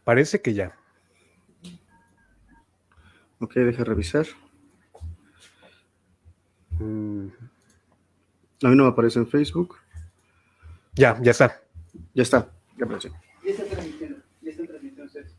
Parece que ya. Ok, deja revisar. A mí no me aparece en Facebook. Ya está. Ya está, ya apareció. Ya está transmitiendo ustedes.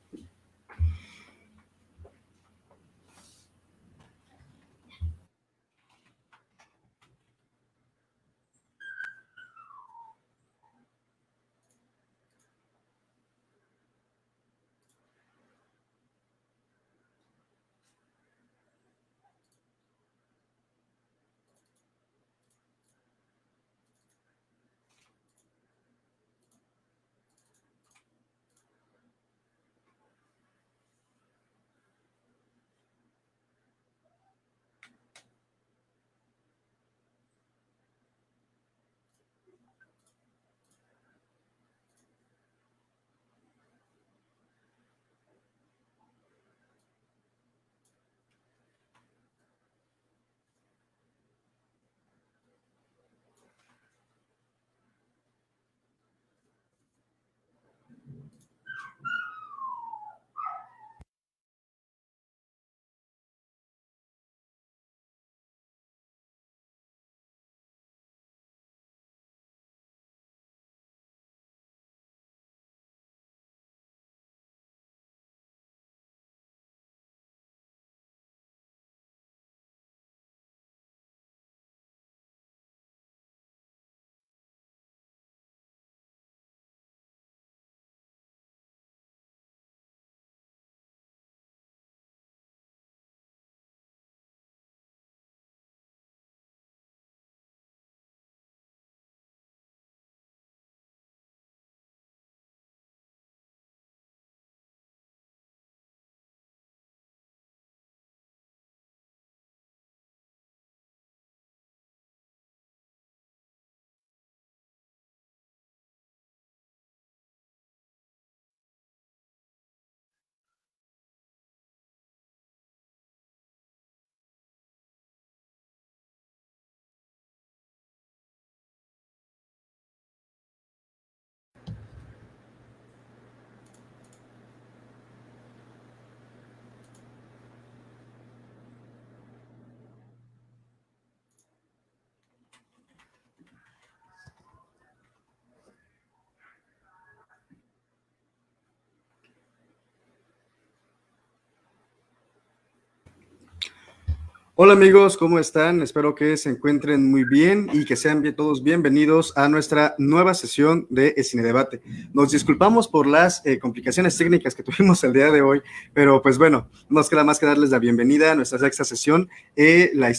Hola amigos, ¿cómo están? Espero que se encuentren muy bien y que sean todos bienvenidos a nuestra nueva sesión de Cine Debate. Nos disculpamos por las complicaciones técnicas que tuvimos el día de hoy, pero pues bueno, no nos queda más que darles la bienvenida a nuestra sexta sesión, la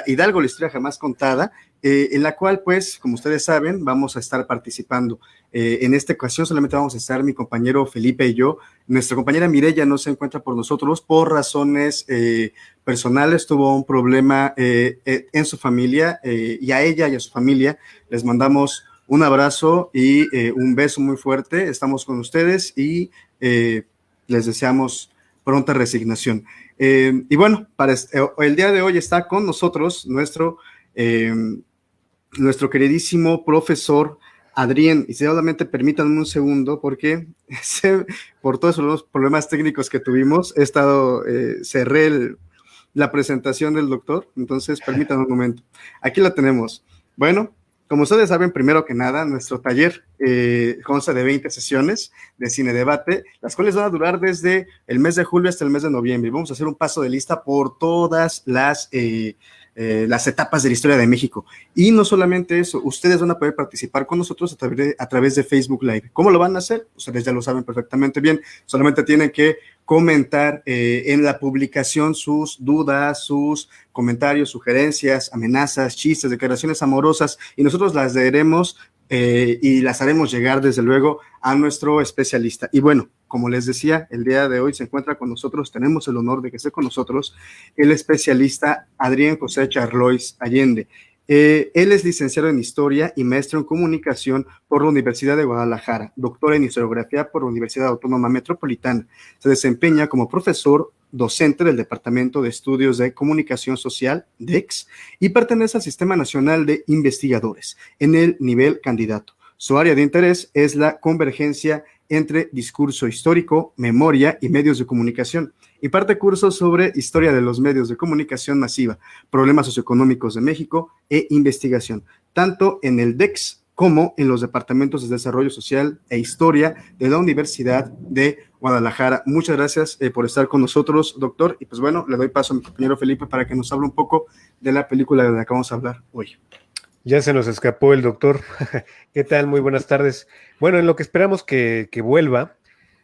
Hidalgo, la historia jamás contada, en la cual pues, como ustedes saben, vamos a estar participando. En esta ocasión solamente vamos a estar mi compañero Felipe y yo. Nuestra compañera Mireya no se encuentra por nosotros por razones personales, tuvo un problema en su familia y a ella y a su familia les mandamos un abrazo y un beso muy fuerte. Estamos con ustedes y les deseamos pronta resignación. Y bueno, el día de hoy está con nosotros nuestro queridísimo profesor Adrián, y solamente permítanme un segundo porque por todos los problemas técnicos que tuvimos, cerré la presentación del doctor, entonces permítanme un momento. Aquí la tenemos. Bueno, como ustedes saben, primero que nada, nuestro taller consta de 20 sesiones de cine debate, las cuales van a durar desde el mes de julio hasta el mes de noviembre. Vamos a hacer un paso de lista por todas las etapas de la historia de México. Y no solamente eso, ustedes van a poder participar con nosotros a través de Facebook Live. ¿Cómo lo van a hacer? Ustedes ya lo saben perfectamente bien. Solamente tienen que comentar en la publicación sus dudas, sus comentarios, sugerencias, amenazas, chistes, declaraciones amorosas, y nosotros las leeremos y las haremos llegar desde luego a nuestro especialista. Y bueno, como les decía, el día de hoy se encuentra con nosotros, tenemos el honor de que esté con nosotros el especialista Adrián José Charlois Allende. Él es licenciado en Historia y maestro en Comunicación por la Universidad de Guadalajara, doctor en Historiografía por la Universidad Autónoma Metropolitana. Se desempeña como profesor docente del Departamento de Estudios de Comunicación Social, DEX, y pertenece al Sistema Nacional de Investigadores en el nivel candidato. Su área de interés es la convergencia entre discurso histórico, memoria y medios de comunicación. Imparte cursos sobre historia de los medios de comunicación masiva, problemas socioeconómicos de México e investigación, tanto en el DEX como en los departamentos de Desarrollo Social e Historia de la Universidad de Guadalajara. Muchas gracias por estar con nosotros, doctor. Y pues bueno, le doy paso a mi compañero Felipe para que nos hable un poco de la película de la que vamos a hablar hoy. Ya se nos escapó el doctor. ¿Qué tal? Muy buenas tardes. Bueno, en lo que esperamos que vuelva,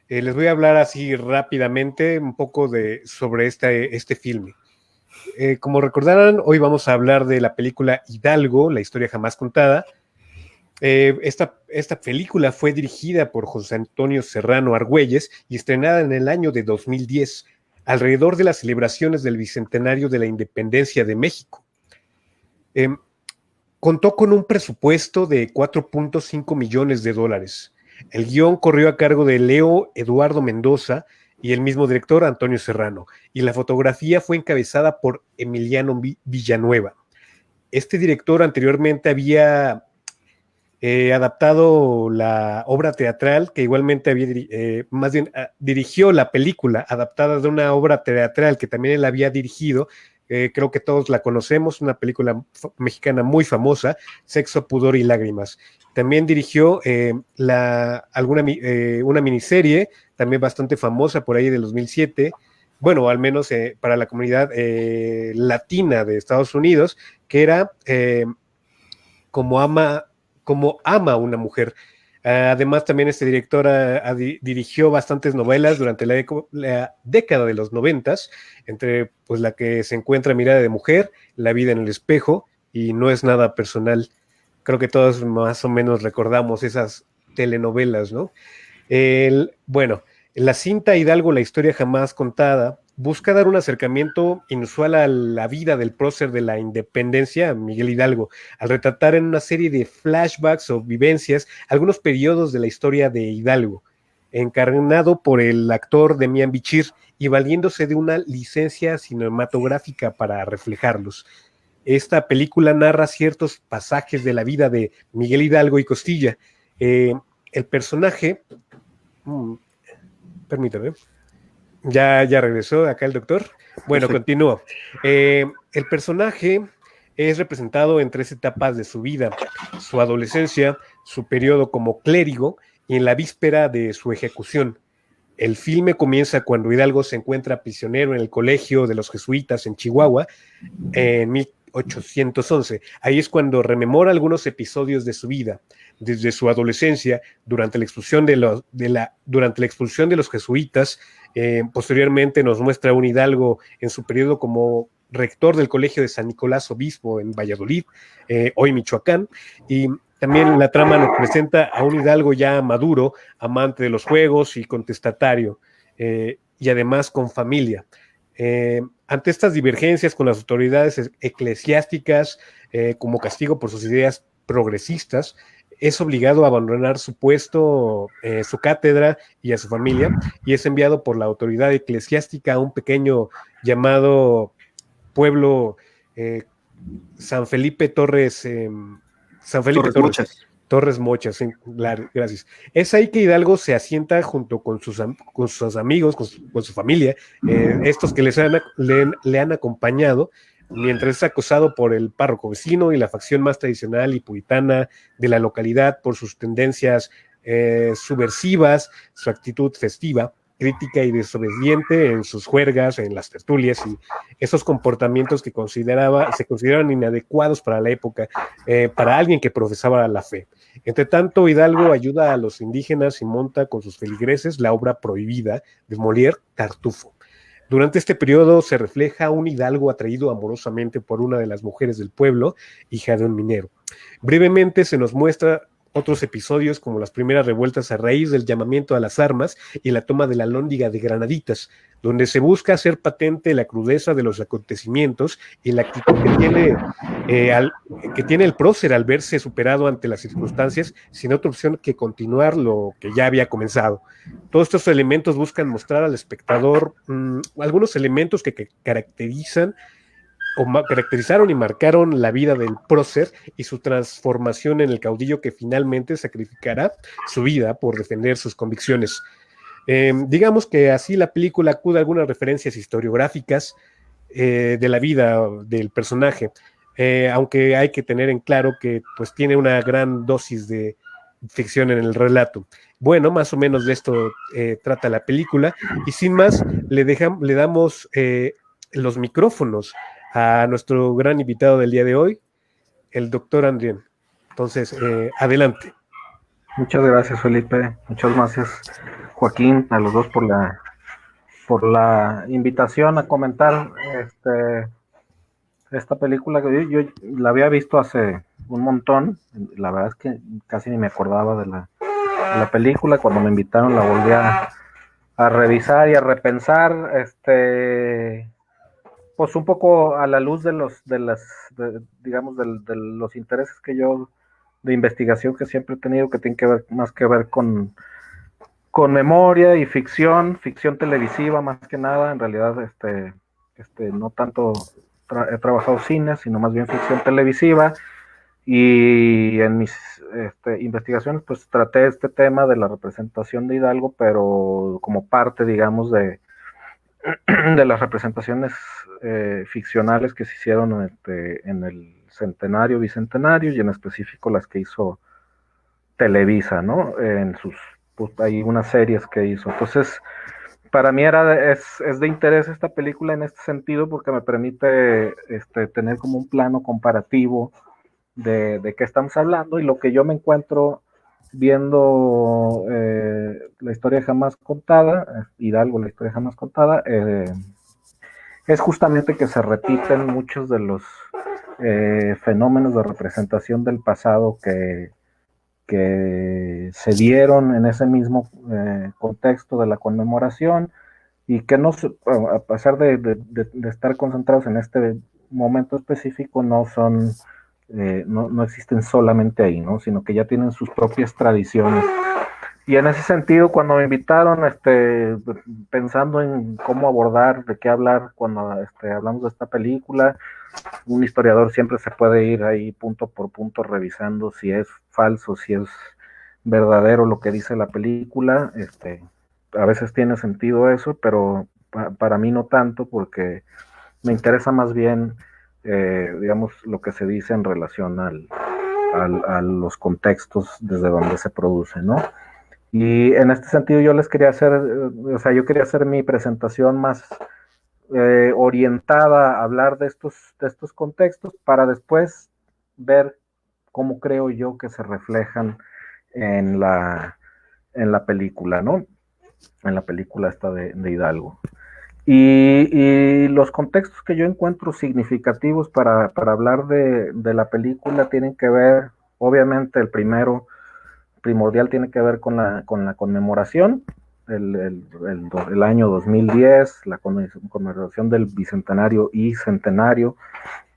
les voy a hablar así rápidamente un poco sobre este filme. Como recordarán, hoy vamos a hablar de la película Hidalgo, la historia jamás contada. Esta película fue dirigida por José Antonio Serrano Argüelles y estrenada en el año de 2010, alrededor de las celebraciones del bicentenario de la independencia de México. Contó con un presupuesto de $4.5 millones. El guión corrió a cargo de Leo Eduardo Mendoza y el mismo director, Antonio Serrano, y la fotografía fue encabezada por Emiliano Villanueva. Este director anteriormente había adaptado la obra teatral, que igualmente dirigió la película adaptada de una obra teatral que también él había dirigido. Creo que todos la conocemos, una película mexicana muy famosa, Sexo, Pudor y Lágrimas. También dirigió una miniserie, también bastante famosa por ahí del 2007, bueno, al menos para la comunidad latina de Estados Unidos, que era Como ama una mujer. Además, también este director dirigió bastantes novelas durante la década de los 90s, entre pues la que se encuentra Mirada de Mujer, La vida en el espejo y No es nada personal. Creo que todos más o menos recordamos esas telenovelas, ¿no? Bueno, la cinta Hidalgo, la historia jamás contada, busca dar un acercamiento inusual a la vida del prócer de la independencia, Miguel Hidalgo, al retratar en una serie de flashbacks o vivencias algunos periodos de la historia de Hidalgo, encarnado por el actor Demián Bichir y valiéndose de una licencia cinematográfica para reflejarlos. Esta película narra ciertos pasajes de la vida de Miguel Hidalgo y Costilla. El personaje... permítame... Ya regresó acá el doctor. Bueno, perfecto. Continúo. El personaje es representado en 3 etapas de su vida: su adolescencia, su periodo como clérigo y en la víspera de su ejecución. El filme comienza cuando Hidalgo se encuentra prisionero en el colegio de los jesuitas en Chihuahua en 1811. Ahí es cuando rememora algunos episodios de su vida, desde su adolescencia, durante la expulsión de los jesuitas. Posteriormente nos muestra un Hidalgo en su periodo como rector del Colegio de San Nicolás Obispo en Valladolid, hoy Michoacán, y también la trama nos presenta a un Hidalgo ya maduro, amante de los juegos y contestatario, y además con familia. Ante estas divergencias con las autoridades eclesiásticas, como castigo por sus ideas progresistas, es obligado a abandonar su puesto, su cátedra y a su familia, y es enviado por la autoridad eclesiástica a un pequeño llamado pueblo San Felipe Torres Mochas, gracias. Es ahí que Hidalgo se asienta junto con sus amigos, con su familia, estos que le han acompañado, mientras es acosado por el párroco vecino y la facción más tradicional y puritana de la localidad por sus tendencias subversivas, su actitud festiva, crítica y desobediente en sus juergas, en las tertulias, y esos comportamientos que se consideraban inadecuados para la época, para alguien que profesaba la fe. Entre tanto, Hidalgo ayuda a los indígenas y monta con sus feligreses la obra prohibida de Molière, Tartufo. Durante este periodo se refleja un Hidalgo atraído amorosamente por una de las mujeres del pueblo, hija de un minero. Brevemente se nos muestra otros episodios como las primeras revueltas a raíz del llamamiento a las armas y la toma de la Alhóndiga de Granaditas, donde se busca hacer patente la crudeza de los acontecimientos y la actitud que tiene el prócer al verse superado ante las circunstancias, sin otra opción que continuar lo que ya había comenzado. Todos estos elementos buscan mostrar al espectador algunos elementos que caracterizan caracterizaron y marcaron la vida del prócer y su transformación en el caudillo que finalmente sacrificará su vida por defender sus convicciones. Digamos que así la película acude a algunas referencias historiográficas de la vida del personaje, aunque hay que tener en claro que pues tiene una gran dosis de ficción en el relato. Bueno, más o menos de esto trata la película, y sin más le damos los micrófonos a nuestro gran invitado del día de hoy, el doctor Adrián. Entonces, adelante. Muchas gracias, Felipe. Muchas gracias, Joaquín, a los dos por la invitación a comentar esta película que yo la había visto hace un montón. La verdad es que casi ni me acordaba de la película. Cuando me invitaron la volví a revisar y a repensar, pues un poco a la luz de los intereses que yo de investigación que siempre he tenido, que tienen que ver más que ver con memoria y ficción televisiva más que nada. En realidad, no tanto he trabajado cine, sino más bien ficción televisiva. Y en mis investigaciones, pues traté este tema de la representación de Hidalgo, pero como parte, digamos, de las representaciones ficcionales que se hicieron en el centenario, bicentenario, y en específico las que hizo Televisa, ¿no? En sus, pues, hay unas series que hizo. Entonces, para mí es de interés esta película en este sentido, porque me permite tener como un plano comparativo de qué estamos hablando, y lo que yo me encuentro viendo la historia jamás contada, Hidalgo, la historia jamás contada, es justamente que se repiten muchos de los fenómenos de representación del pasado que se dieron en ese mismo contexto de la conmemoración, y que no, a pesar de estar concentrados en este momento específico, no son, no existen solamente ahí, ¿no? Sino que ya tienen sus propias tradiciones. Y en ese sentido, cuando me invitaron, pensando en cómo abordar, de qué hablar cuando hablamos de esta película, un historiador siempre se puede ir ahí punto por punto revisando si es falso, si es verdadero lo que dice la película. A veces tiene sentido eso, pero para mí no tanto, porque me interesa más bien, digamos, lo que se dice en relación a los contextos desde donde se produce, ¿no? Y en este sentido yo les quería hacer, yo quería hacer mi presentación más orientada a hablar de estos contextos, para después ver cómo creo yo que se reflejan en la película, ¿no? En la película esta de Hidalgo. Y los contextos que yo encuentro significativos para hablar de la película tienen que ver, obviamente, el primordial tiene que ver con la conmemoración, el año 2010, la conmemoración del bicentenario y centenario,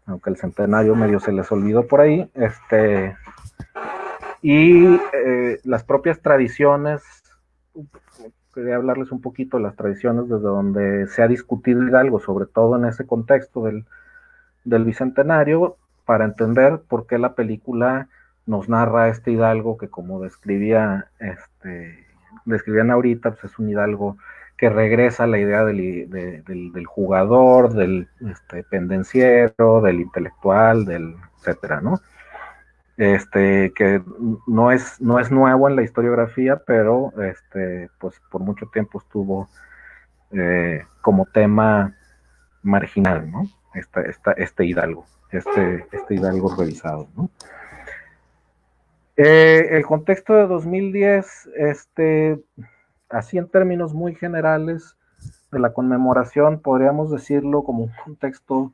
aunque el centenario medio se les olvidó por ahí, y las propias tradiciones. Quería hablarles un poquito de las tradiciones desde donde se ha discutido Hidalgo, sobre todo en ese contexto del bicentenario, para entender por qué la película nos narra este Hidalgo que, como describían ahorita, pues es un Hidalgo que regresa a la idea del jugador, del pendenciero, del intelectual, del etcétera, ¿no? Que no es nuevo en la historiografía, pero pues por mucho tiempo estuvo como tema marginal, ¿no? Este Hidalgo, este Hidalgo revisado, ¿no? El contexto de 2010, así en términos muy generales de la conmemoración, podríamos decirlo como un contexto,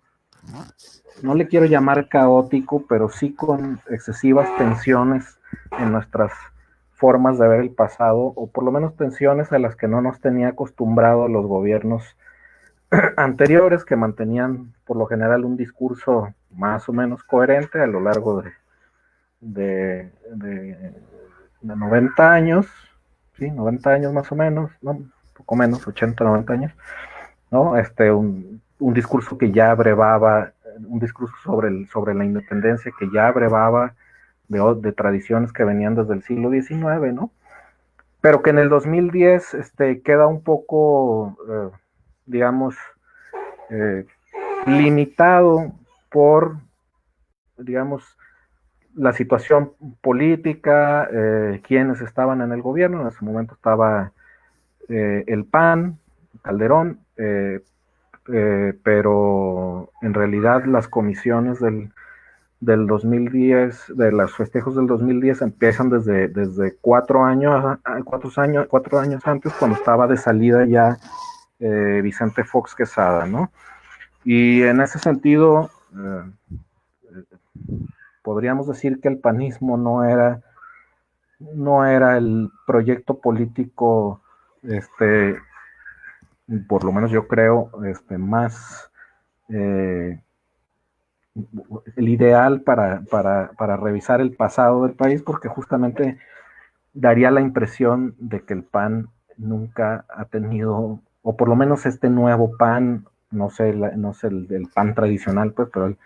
no le quiero llamar caótico, pero sí con excesivas tensiones en nuestras formas de ver el pasado, o por lo menos tensiones a las que no nos tenía acostumbrados los gobiernos anteriores, que mantenían por lo general un discurso más o menos coherente a lo largo de 90 años, ¿sí? 90 años más o menos, ¿no? Un poco menos, 80, 90 años, ¿no? Un discurso que ya abrevaba un discurso sobre la independencia que ya abrevaba de tradiciones que venían desde el siglo XIX, ¿no? Pero que en el 2010 queda un poco, digamos, limitado por, digamos, la situación política, quienes estaban en el gobierno. En ese momento estaba el PAN, Calderón, pero en realidad las comisiones del 2010, de los festejos del 2010 empiezan desde 4 años antes, cuando estaba de salida ya Vicente Fox Quesada, ¿no? Y en ese sentido, podríamos decir que el panismo no era el proyecto político, por lo menos yo creo, más el ideal para revisar el pasado del país, porque justamente daría la impresión de que el PAN nunca ha tenido, o por lo menos este nuevo PAN, no sé el PAN tradicional, pues, pero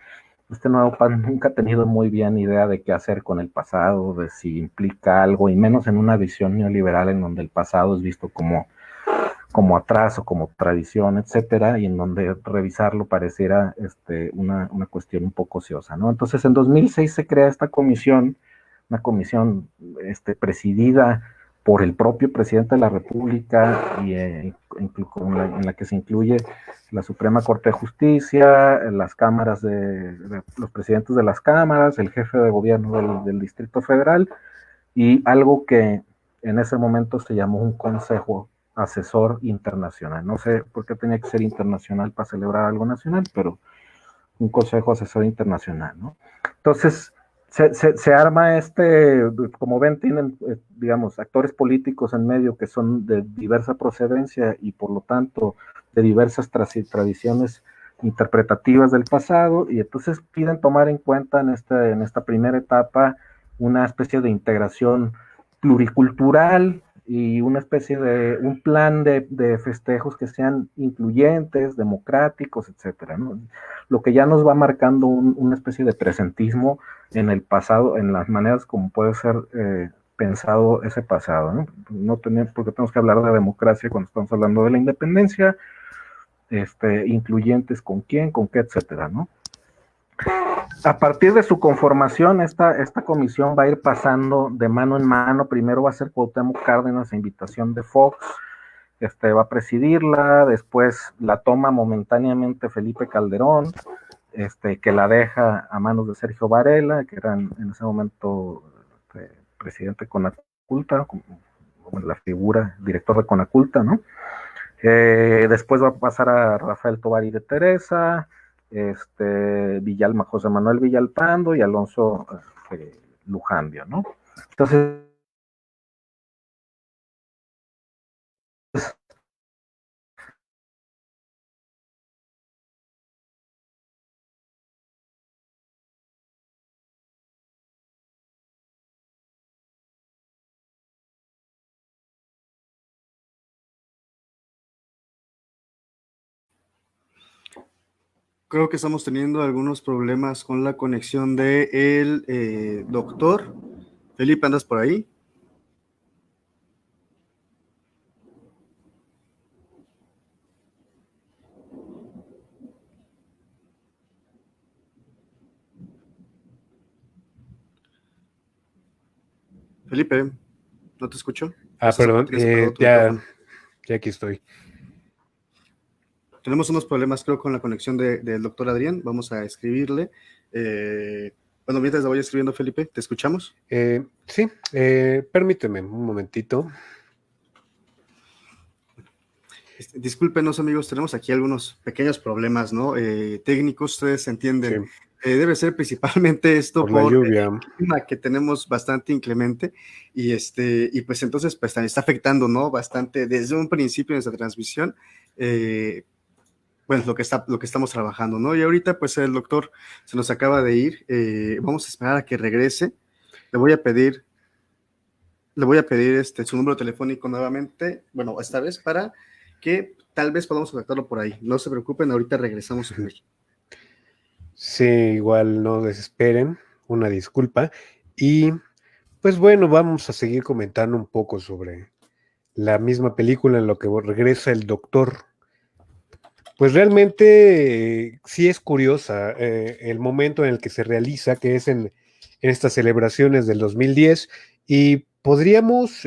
este nuevo PAN nunca ha tenido muy bien idea de qué hacer con el pasado, de si implica algo, y menos en una visión neoliberal en donde el pasado es visto como atraso, como tradición, etcétera, y en donde revisarlo pareciera una cuestión un poco ociosa, ¿no? Entonces, en 2006 se crea esta comisión, una comisión presidida por el propio presidente de la República y en la que se incluye la Suprema Corte de Justicia, las cámaras los presidentes de las cámaras, el jefe de gobierno del Distrito Federal y algo que en ese momento se llamó un Consejo Asesor Internacional. No sé por qué tenía que ser internacional para celebrar algo nacional, pero un Consejo Asesor Internacional, ¿no? Entonces, se arma como ven, tienen, digamos, actores políticos en medio que son de diversa procedencia y por lo tanto de diversas tradiciones interpretativas del pasado, y entonces piden tomar en cuenta en esta primera etapa una especie de integración pluricultural y una especie de un plan de festejos que sean incluyentes, democráticos, etcétera, ¿no? Lo que ya nos va marcando una especie de presentismo en el pasado, en las maneras como puede ser pensado ese pasado, ¿no? No tenemos, porque tenemos que hablar de democracia cuando estamos hablando de la independencia, incluyentes con quién, con qué, etcétera, ¿no? A partir de su conformación, esta comisión va a ir pasando de mano en mano. Primero va a ser Cuauhtémoc Cárdenas a invitación de Fox, va a presidirla, después la toma momentáneamente Felipe Calderón, que la deja a manos de Sergio Varela, que era en ese momento presidente de Conaculta, como la figura, director de Conaculta, ¿no? Después va a pasar a Rafael Tovar y de Teresa, José Manuel Villalpando y Alonso Lujambio, ¿no? Entonces, Creo que estamos teniendo algunos problemas con la conexión de el doctor. Felipe, ¿andas por ahí? Felipe, ¿no te escucho? Perdón, ya aquí estoy. Tenemos unos problemas, creo, con la conexión del doctor Adrián. Vamos a escribirle. Bueno, mientras la voy escribiendo, Felipe, ¿te escuchamos? Sí, permíteme un momentito. Discúlpenos, amigos, tenemos aquí algunos pequeños problemas, ¿no? Técnicos, ustedes entienden. Sí. Debe ser principalmente esto por la lluvia. El clima que tenemos bastante inclemente y pues entonces pues está afectando, ¿no? Bastante desde un principio de nuestra transmisión. Bueno, lo que estamos trabajando, ¿no? Y ahorita, pues, el doctor se nos acaba de ir. Vamos a esperar a que regrese. Le voy a pedir su número telefónico nuevamente, bueno, esta vez para que tal vez podamos contactarlo por ahí. No se preocupen, ahorita regresamos con él. Sí, igual no desesperen, una disculpa. Y pues bueno, vamos a seguir comentando un poco sobre la misma película en lo que regresa el doctor. Pues realmente sí es curiosa el momento en el que se realiza, que es en estas celebraciones del 2010, y podríamos,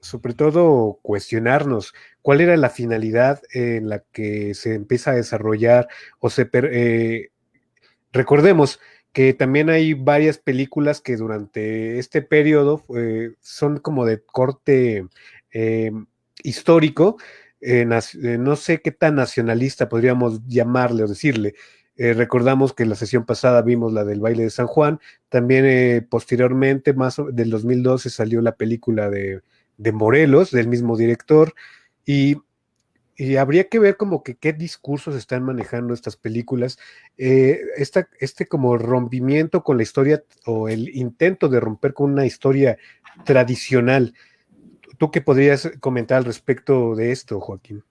sobre todo, cuestionarnos cuál era la finalidad en la que se empieza a desarrollar o recordemos que también hay varias películas que durante este periodo son como de corte eh, histórico, no sé qué tan nacionalista podríamos llamarle o decirle. Recordamos que en la sesión pasada vimos la del baile de San Juan, también posteriormente, del 2012, salió la película de Morelos, del mismo director, y habría que ver como que qué discursos están manejando estas películas, este como rompimiento con la historia o el intento de romper con una historia tradicional. ¿Tú qué podrías comentar al respecto de esto, Joaquín?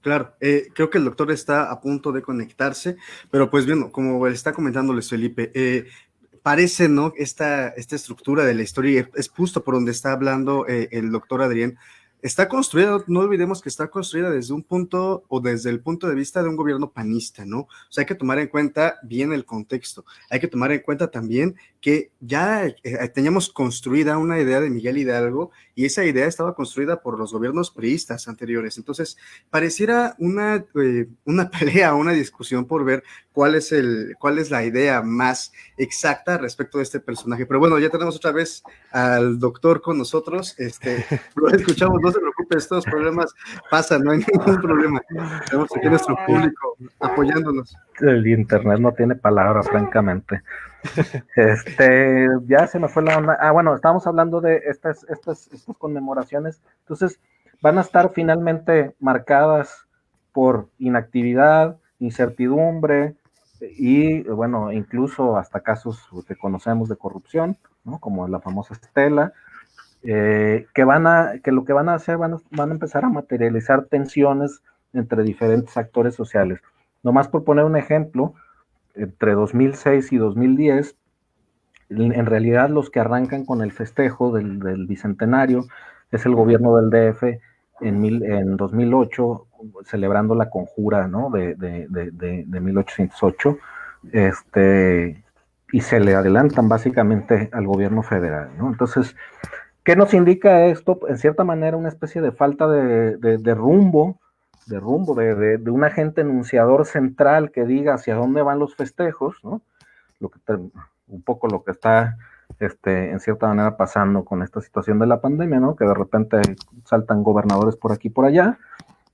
Claro, creo que el doctor está a punto de conectarse, pero pues bien, como está comentando Luis Felipe, parece, ¿no? Esta estructura de la historia es justo por donde está hablando el doctor Adrián. Está construida, no olvidemos que está construida desde un punto o desde el punto de vista de un gobierno panista, ¿no? O sea, hay que tomar en cuenta bien el contexto. Hay que tomar en cuenta también que ya teníamos construida una idea de Miguel Hidalgo y esa idea estaba construida por los gobiernos priistas anteriores. Entonces, pareciera una pelea, una discusión por ver cuál es la idea más exacta respecto de este personaje. Pero bueno, ya tenemos otra vez al doctor con nosotros. Lo escuchamos, no se preocupe, estos problemas pasan, no hay ningún problema. Tenemos aquí nuestro público apoyándonos. El internet no tiene palabra, francamente. Ya se me fue la onda. Bueno, estábamos hablando de estas conmemoraciones. Entonces, van a estar finalmente marcadas por inactividad, incertidumbre y, bueno, incluso hasta casos que conocemos de corrupción, ¿no? Como la famosa Estela, que lo que van a hacer, van a empezar a materializar tensiones entre diferentes actores sociales. Nomás por poner un ejemplo, entre 2006 y 2010, en realidad los que arrancan con el festejo del bicentenario es el gobierno del DF en 2008, celebrando la conjura, ¿no? de 1808, y se le adelantan básicamente al gobierno federal, ¿no? Entonces, ¿qué nos indica esto? En cierta manera, una especie de falta de rumbo, de un agente enunciador central que diga hacia dónde van los festejos, ¿no? Un poco lo que está en cierta manera pasando con esta situación de la pandemia, ¿no? Que de repente saltan gobernadores por aquí y por allá.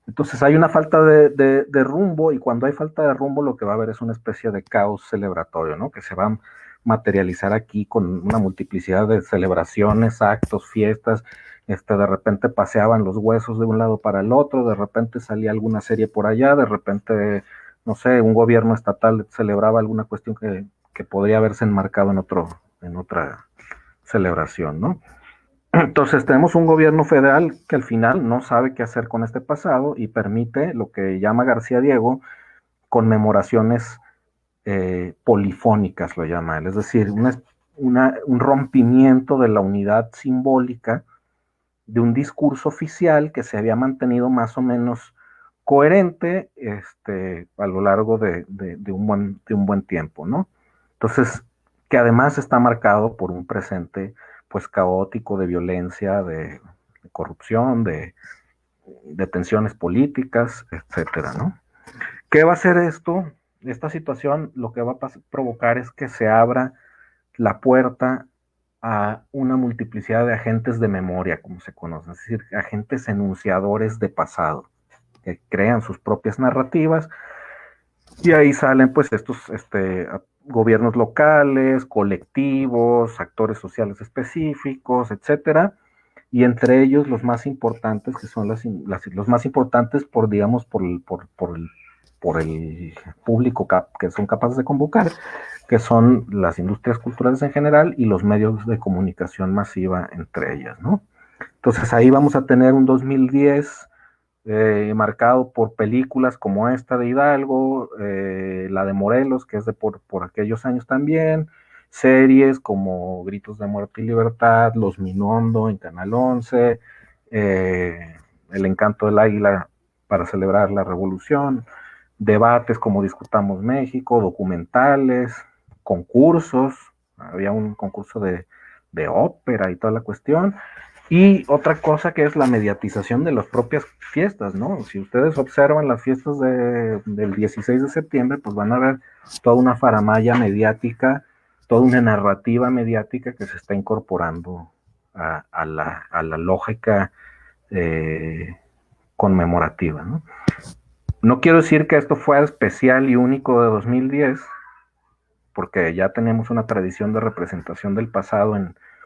Entonces hay una falta de rumbo, y cuando hay falta de rumbo lo que va a haber es una especie de caos celebratorio, ¿no? Que se va a materializar aquí con una multiplicidad de celebraciones, actos, fiestas. De repente paseaban los huesos de un lado para el otro, de repente salía alguna serie por allá, de repente, no sé, un gobierno estatal celebraba alguna cuestión que podría haberse enmarcado en otra celebración, ¿no? Entonces tenemos un gobierno federal que al final no sabe qué hacer con este pasado y permite lo que llama García Diego conmemoraciones polifónicas, lo llama él, es decir, un rompimiento de la unidad simbólica de un discurso oficial que se había mantenido más o menos coherente a lo largo de un buen tiempo, ¿no? Entonces, que además está marcado por un presente pues caótico de violencia, de corrupción, de tensiones políticas, etcétera, ¿no? ¿Qué va a hacer esto? Esta situación lo que va a provocar es que se abra la puerta a una multiplicidad de agentes de memoria, como se conocen, es decir, agentes enunciadores de pasado, que crean sus propias narrativas, y ahí salen pues estos gobiernos locales, colectivos, actores sociales específicos, etcétera, y entre ellos los más importantes, que son los más importantes digamos, por el público que son capaces de convocar, que son las industrias culturales en general y los medios de comunicación masiva entre ellas, ¿no? Entonces ahí vamos a tener un 2010 marcado por películas como esta de Hidalgo, la de Morelos, que es de por aquellos años también, series como Gritos de Muerte y Libertad, Los Minondo en Canal 11, El Encanto del Águila para celebrar la Revolución, debates como Discutamos México, documentales, concursos, había un concurso de ópera y toda la cuestión, y otra cosa que es la mediatización de las propias fiestas, ¿no? Si ustedes observan las fiestas del 16 de septiembre, pues van a ver toda una faramalla mediática, toda una narrativa mediática que se está incorporando a la lógica conmemorativa, ¿no? No quiero decir que esto fue especial y único de 2010, porque ya tenemos una tradición de representación del pasado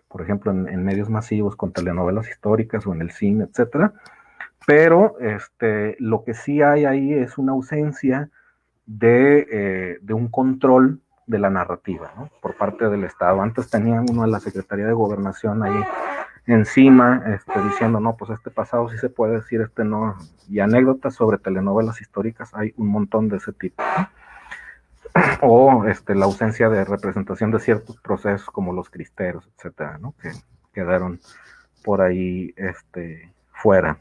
por ejemplo, en medios masivos con telenovelas históricas o en el cine, etcétera. Pero lo que sí hay ahí es una ausencia de un control de la narrativa, ¿no? Por parte del Estado. Antes tenían uno de la Secretaría de Gobernación ahí encima, diciendo, no, pues este pasado sí se puede decir, no. Y anécdotas sobre telenovelas históricas hay un montón de ese tipo, ¿no? O la ausencia de representación de ciertos procesos como los cristeros, etcétera, ¿no? Que quedaron por ahí fuera.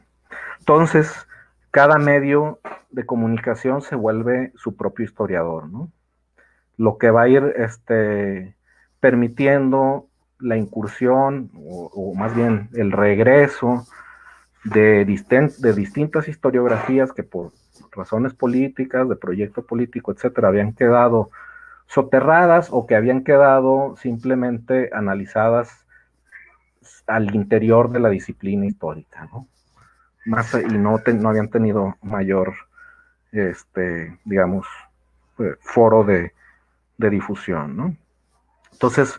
Entonces, cada medio de comunicación se vuelve su propio historiador, ¿no? Lo que va a ir permitiendo la incursión, o más bien el regreso de distintas historiografías que por razones políticas, de proyecto político, etcétera, habían quedado soterradas o que habían quedado simplemente analizadas al interior de la disciplina histórica, ¿no? Y no habían tenido mayor, digamos, foro de difusión, ¿no? Entonces,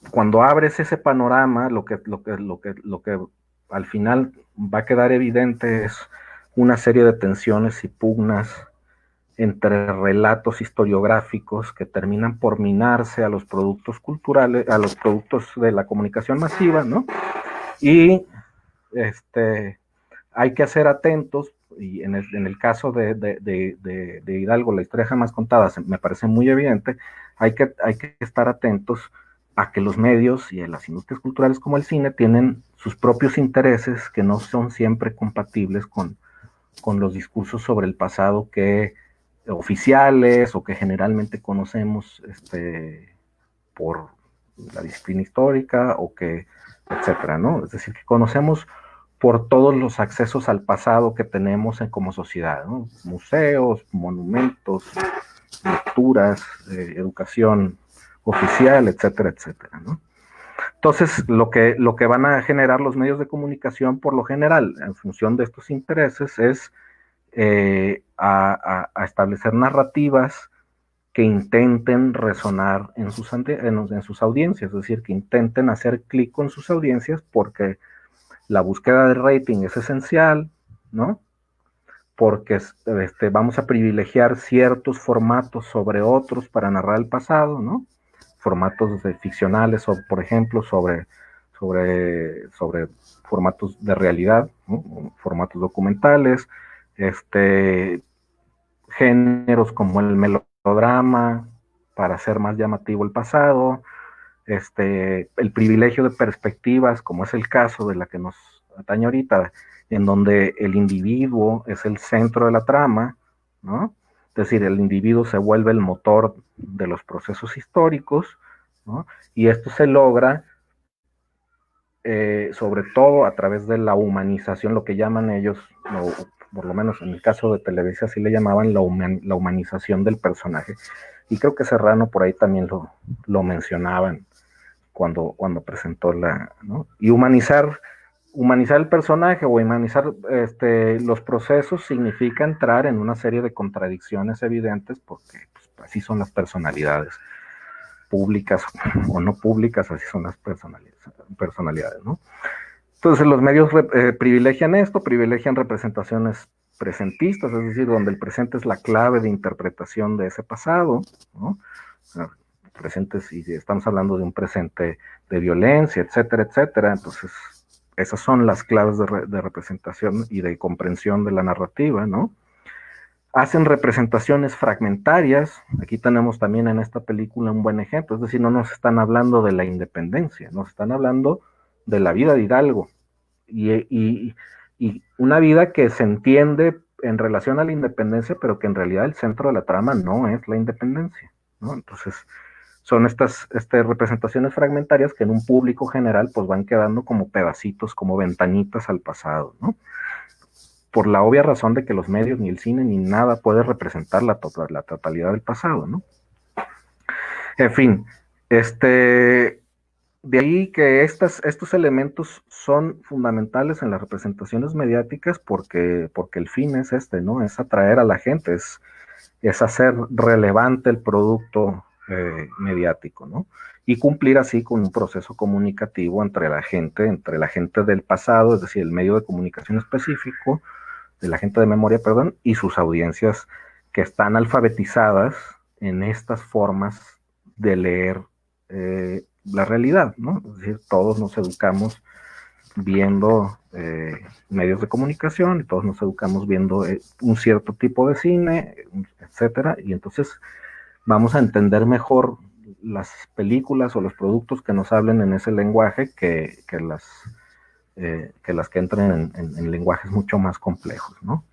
cuando abres ese panorama, lo que al final va a quedar evidente es una serie de tensiones y pugnas entre relatos historiográficos que terminan por minarse a los productos culturales, a los productos de la comunicación masiva, ¿no? Y hay que ser atentos, y en el caso de Hidalgo, la historia jamás contada, me parece muy evidente, hay que estar atentos a que los medios y las industrias culturales como el cine tienen sus propios intereses que no son siempre compatibles con los discursos sobre el pasado oficiales o que generalmente conocemos por la disciplina histórica o etcétera, ¿no? Es decir, que conocemos por todos los accesos al pasado que tenemos como sociedad, ¿no? Museos, monumentos, lecturas, educación oficial, etcétera, etcétera, ¿no? Entonces, lo que van a generar los medios de comunicación, por lo general, en función de estos intereses, es a establecer narrativas que intenten resonar en sus audiencias, es decir, que intenten hacer clic con sus audiencias, porque la búsqueda de rating es esencial, ¿no? Porque vamos a privilegiar ciertos formatos sobre otros para narrar el pasado, ¿no? Formatos ficcionales, o por ejemplo, sobre formatos de realidad, ¿no? Formatos documentales, géneros como el melodrama, para hacer más llamativo el pasado, el privilegio de perspectivas, como es el caso de la que nos atañe ahorita, en donde el individuo es el centro de la trama, ¿no? Es decir, el individuo se vuelve el motor de los procesos históricos, ¿no? Y esto se logra sobre todo a través de la humanización, lo que llaman ellos, por lo menos en el caso de Televisa así le llamaban la humanización del personaje. Y creo que Serrano por ahí también lo mencionaban cuando presentó ¿no? Y humanizar el personaje o humanizar los procesos significa entrar en una serie de contradicciones evidentes, porque pues, así son las personalidades, públicas o no públicas, así son las personalidades, ¿no? Entonces los medios privilegian esto, privilegian representaciones presentistas, es decir, donde el presente es la clave de interpretación de ese pasado, ¿no? Presentes, y estamos hablando de un presente de violencia, etcétera, etcétera. Entonces esas son las claves de representación y de comprensión de la narrativa, ¿no? Hacen representaciones fragmentarias. Aquí tenemos también en esta película un buen ejemplo, es decir, no nos están hablando de la independencia, nos están hablando de la vida de Hidalgo, y una vida que se entiende en relación a la independencia, pero que en realidad el centro de la trama no es la independencia, ¿no? Entonces, son estas representaciones fragmentarias que en un público general pues van quedando como pedacitos, como ventanitas al pasado, ¿no? Por la obvia razón de que los medios, ni el cine, ni nada puede representar la totalidad del pasado, ¿no? En fin, de ahí que estos elementos son fundamentales en las representaciones mediáticas porque el fin es ¿no? Es atraer a la gente, es hacer relevante el producto mediático, ¿no? Y cumplir así con un proceso comunicativo entre la gente del pasado, es decir, el medio de comunicación específico, de la gente de memoria, perdón, y sus audiencias que están alfabetizadas en estas formas de leer la realidad, ¿no? Es decir, todos nos educamos viendo medios de comunicación, y todos nos educamos viendo un cierto tipo de cine, etcétera, y entonces vamos a entender mejor las películas o los productos que nos hablen en ese lenguaje que las que entren en lenguajes mucho más complejos, ¿no?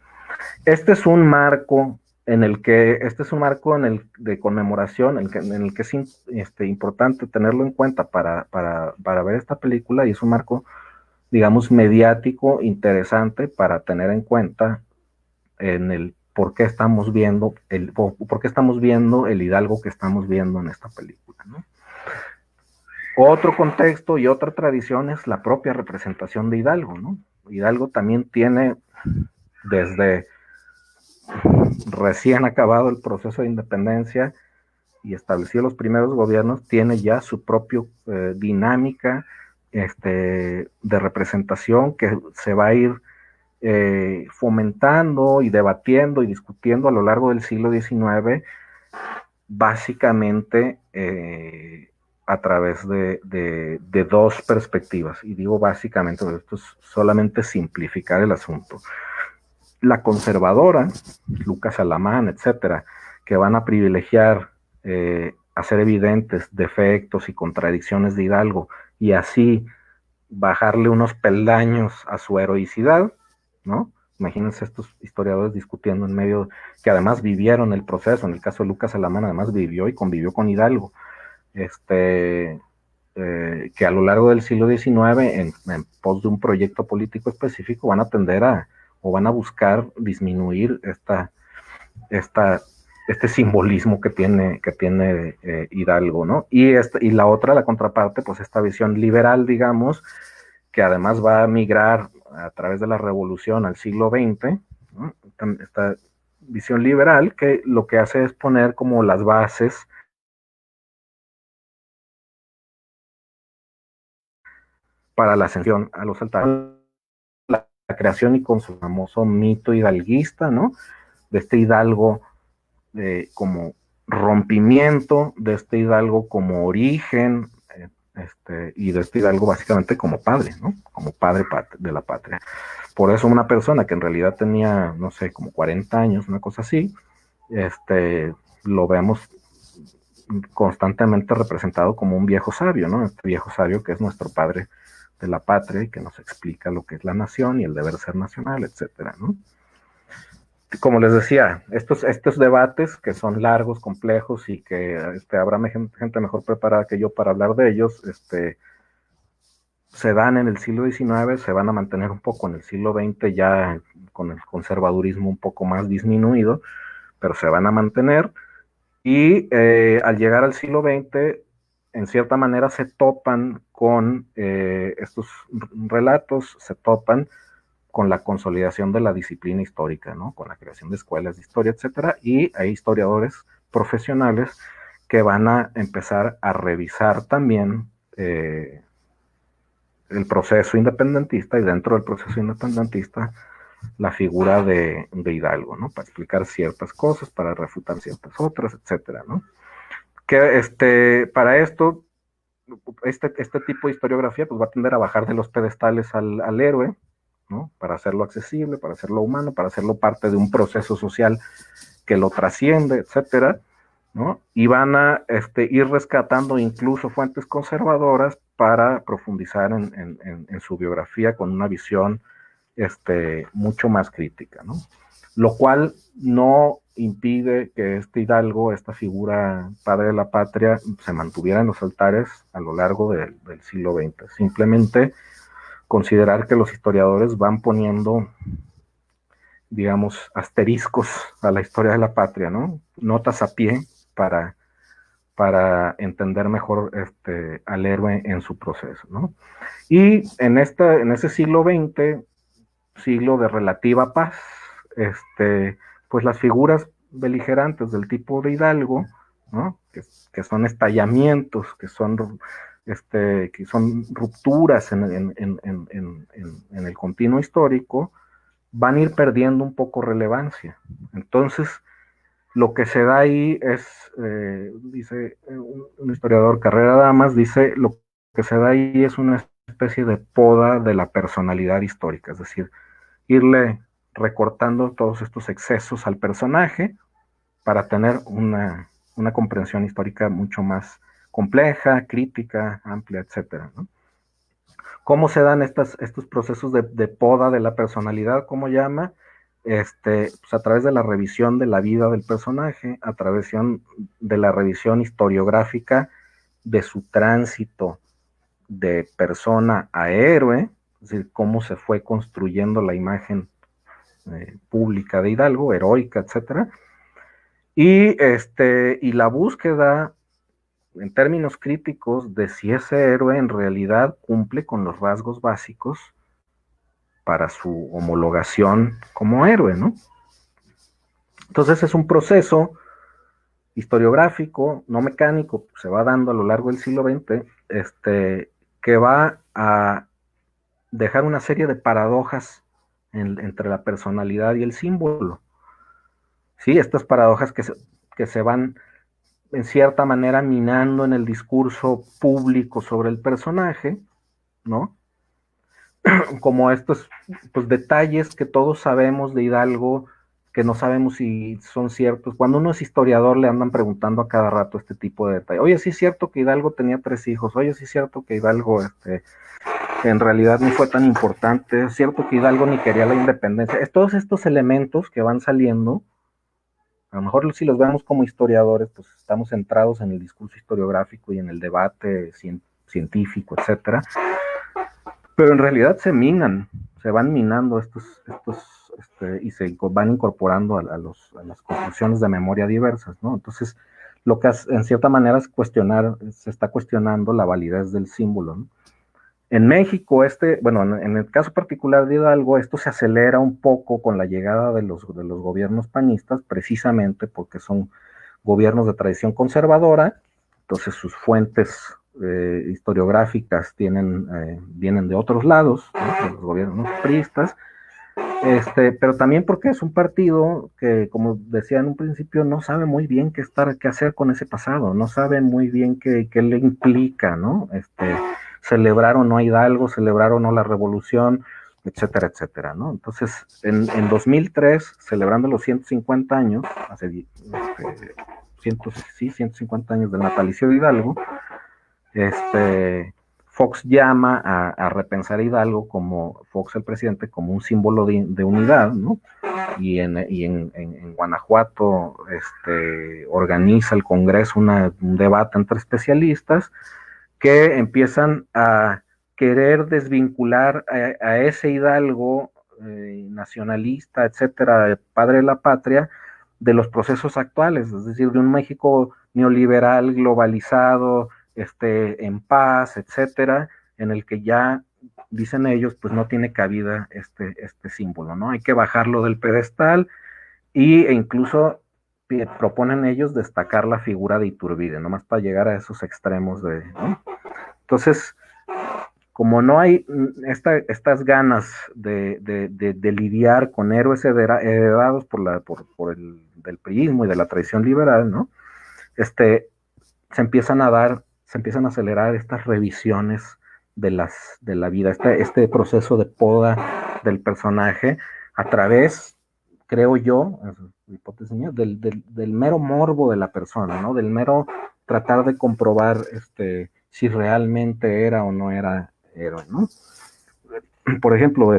Este es un marco de conmemoración, en el que es importante tenerlo en cuenta para ver esta película, y es un marco, digamos, mediático interesante para tener en cuenta en el por qué estamos viendo el Hidalgo que estamos viendo en esta película, ¿no? Otro contexto y otra tradición es la propia representación de Hidalgo, ¿no? Hidalgo también tiene, desde recién acabado el proceso de independencia y establecido los primeros gobiernos, tiene ya su propia dinámica de representación que se va a ir fomentando y debatiendo y discutiendo a lo largo del siglo XIX, básicamente a través de dos perspectivas. Y digo básicamente, esto es solamente simplificar el asunto. La conservadora, Lucas Alamán, etcétera, que van a privilegiar hacer evidentes defectos y contradicciones de Hidalgo y así bajarle unos peldaños a su heroicidad, ¿no? Imagínense estos historiadores discutiendo en medio, que además vivieron el proceso. En el caso de Lucas Alamán, además vivió y convivió con Hidalgo, que a lo largo del siglo XIX, en pos de un proyecto político específico, van a tender o van a buscar disminuir este simbolismo que tiene Hidalgo, ¿no? Y la otra, la contraparte, pues esta visión liberal, digamos, que además va a migrar a través de la revolución al siglo XX, ¿no? Esta visión liberal que lo que hace es poner como las bases para la ascensión a los altares, la creación y con su famoso mito hidalguista, ¿no? De este Hidalgo como rompimiento, de este Hidalgo como origen, y de este Hidalgo básicamente como padre, ¿no? Como padre de la patria. Por eso una persona que en realidad tenía, no sé, como 40 años, una cosa así, lo vemos constantemente representado como un viejo sabio, ¿no? Este viejo sabio que es nuestro padre de la patria y que nos explica lo que es la nación y el deber ser nacional, etcétera, ¿no? Como les decía, estos debates que son largos, complejos y que habrá gente mejor preparada que yo para hablar de ellos, se dan en el siglo XIX, se van a mantener un poco en el siglo XX ya con el conservadurismo un poco más disminuido, pero se van a mantener, y al llegar al siglo XX, en cierta manera se topan con estos relatos, se topan con la consolidación de la disciplina histórica, ¿no? Con la creación de escuelas de historia, etcétera, y hay historiadores profesionales que van a empezar a revisar también el proceso independentista, y dentro del proceso independentista la figura de Hidalgo, ¿no? Para explicar ciertas cosas, para refutar ciertas otras, etcétera, ¿no? Que para esto este tipo de historiografía pues va a tender a bajar de los pedestales al héroe, ¿no? Para hacerlo accesible, para hacerlo humano, para hacerlo parte de un proceso social que lo trasciende, etcétera, ¿no? Y van a ir rescatando incluso fuentes conservadoras para profundizar en su biografía con una visión mucho más crítica, ¿no? Lo cual no impide que este Hidalgo, esta figura padre de la patria, se mantuviera en los altares a lo largo del siglo XX. Simplemente considerar que los historiadores van poniendo, digamos, asteriscos a la historia de la patria, ¿no? Notas a pie para entender mejor al héroe en su proceso, ¿no? Y en ese siglo XX, siglo de relativa paz, pues las figuras beligerantes del tipo de Hidalgo, ¿no? Que son estallamientos, que son rupturas en el continuo histórico, van a ir perdiendo un poco relevancia. Entonces, lo que se da ahí es, dice un historiador, Carrera Damas, dice, lo que se da ahí es una especie de poda de la personalidad histórica, es decir, irle recortando todos estos excesos al personaje para tener una comprensión histórica mucho más compleja, crítica, amplia, etcétera, ¿no? ¿Cómo se dan estos procesos de poda de la personalidad? ¿Cómo llama? Pues a través de la revisión de la vida del personaje, a través de la revisión historiográfica de su tránsito de persona a héroe, es decir, cómo se fue construyendo la imagen pública de Hidalgo, heroica, etcétera, y la búsqueda en términos críticos de si ese héroe en realidad cumple con los rasgos básicos para su homologación como héroe, ¿no? Entonces es un proceso historiográfico, no mecánico, se va dando a lo largo del siglo XX, que va a dejar una serie de paradojas entre la personalidad y el símbolo. Sí, estas paradojas que se van en cierta manera minando en el discurso público sobre el personaje, ¿no? Como estos pues, detalles que todos sabemos de Hidalgo, que no sabemos si son ciertos. Cuando uno es historiador le andan preguntando a cada rato este tipo de detalles. Oye, sí es cierto que Hidalgo tenía 3 hijos. Oye, sí es cierto que Hidalgo en realidad no fue tan importante. Es cierto que Hidalgo ni quería la independencia. Todos estos elementos que van saliendo, a lo mejor si los vemos como historiadores, pues estamos centrados en el discurso historiográfico y en el debate científico, etcétera. Pero en realidad se van minando estos y se van incorporando a las construcciones de memoria diversas, ¿no? Entonces, lo que en cierta manera es se está cuestionando la validez del símbolo, ¿no? En México, en el caso particular de Hidalgo, esto se acelera un poco con la llegada de los gobiernos panistas, precisamente porque son gobiernos de tradición conservadora, entonces sus fuentes historiográficas vienen de otros lados, ¿no? De los gobiernos priistas, pero también porque es un partido que, como decía en un principio, no sabe muy bien qué hacer con ese pasado, no sabe muy bien qué le implica, ¿no? Celebrar o no a Hidalgo, celebrar o no la revolución, etcétera, etcétera, ¿no? Entonces, en 2003, celebrando los 150 años, hace 150 años del natalicio de Hidalgo, Fox llama a repensar a Hidalgo Fox el presidente, como un símbolo de unidad, ¿no? Y en Guanajuato organiza el Congreso un debate entre especialistas que empiezan a querer desvincular a ese Hidalgo nacionalista, etcétera, padre de la patria, de los procesos actuales, es decir, de un México neoliberal, globalizado, en paz, etcétera, en el que ya, dicen ellos, pues no tiene cabida este símbolo, ¿no? Hay que bajarlo del pedestal e incluso proponen ellos destacar la figura de Iturbide, nomás para llegar a esos extremos ¿no? Entonces, como no hay estas ganas de lidiar con héroes heredados del priismo y de la tradición liberal, ¿no? Se empiezan a dar se empiezan a acelerar estas revisiones de la vida, este proceso de poda del personaje a través, creo yo, es hipótesis mía, del mero morbo de la persona, ¿no? Del mero tratar de comprobar si realmente era o no era héroe, ¿no? Por ejemplo,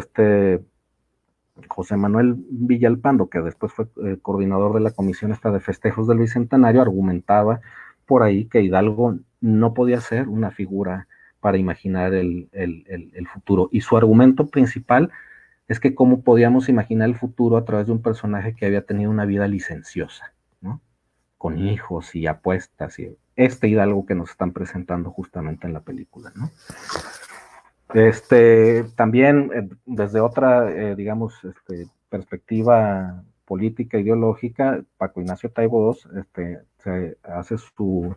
José Manuel Villalpando, que después fue coordinador de la comisión esta de festejos del Bicentenario, argumentaba por ahí que Hidalgo no podía ser una figura para imaginar el futuro. Y su argumento principal es que cómo podíamos imaginar el futuro a través de un personaje que había tenido una vida licenciosa, ¿no? Con hijos y apuestas, y Hidalgo que nos están presentando justamente en la película, ¿no? También desde otra, digamos, perspectiva política, ideológica, Paco Ignacio Taibo II se hace su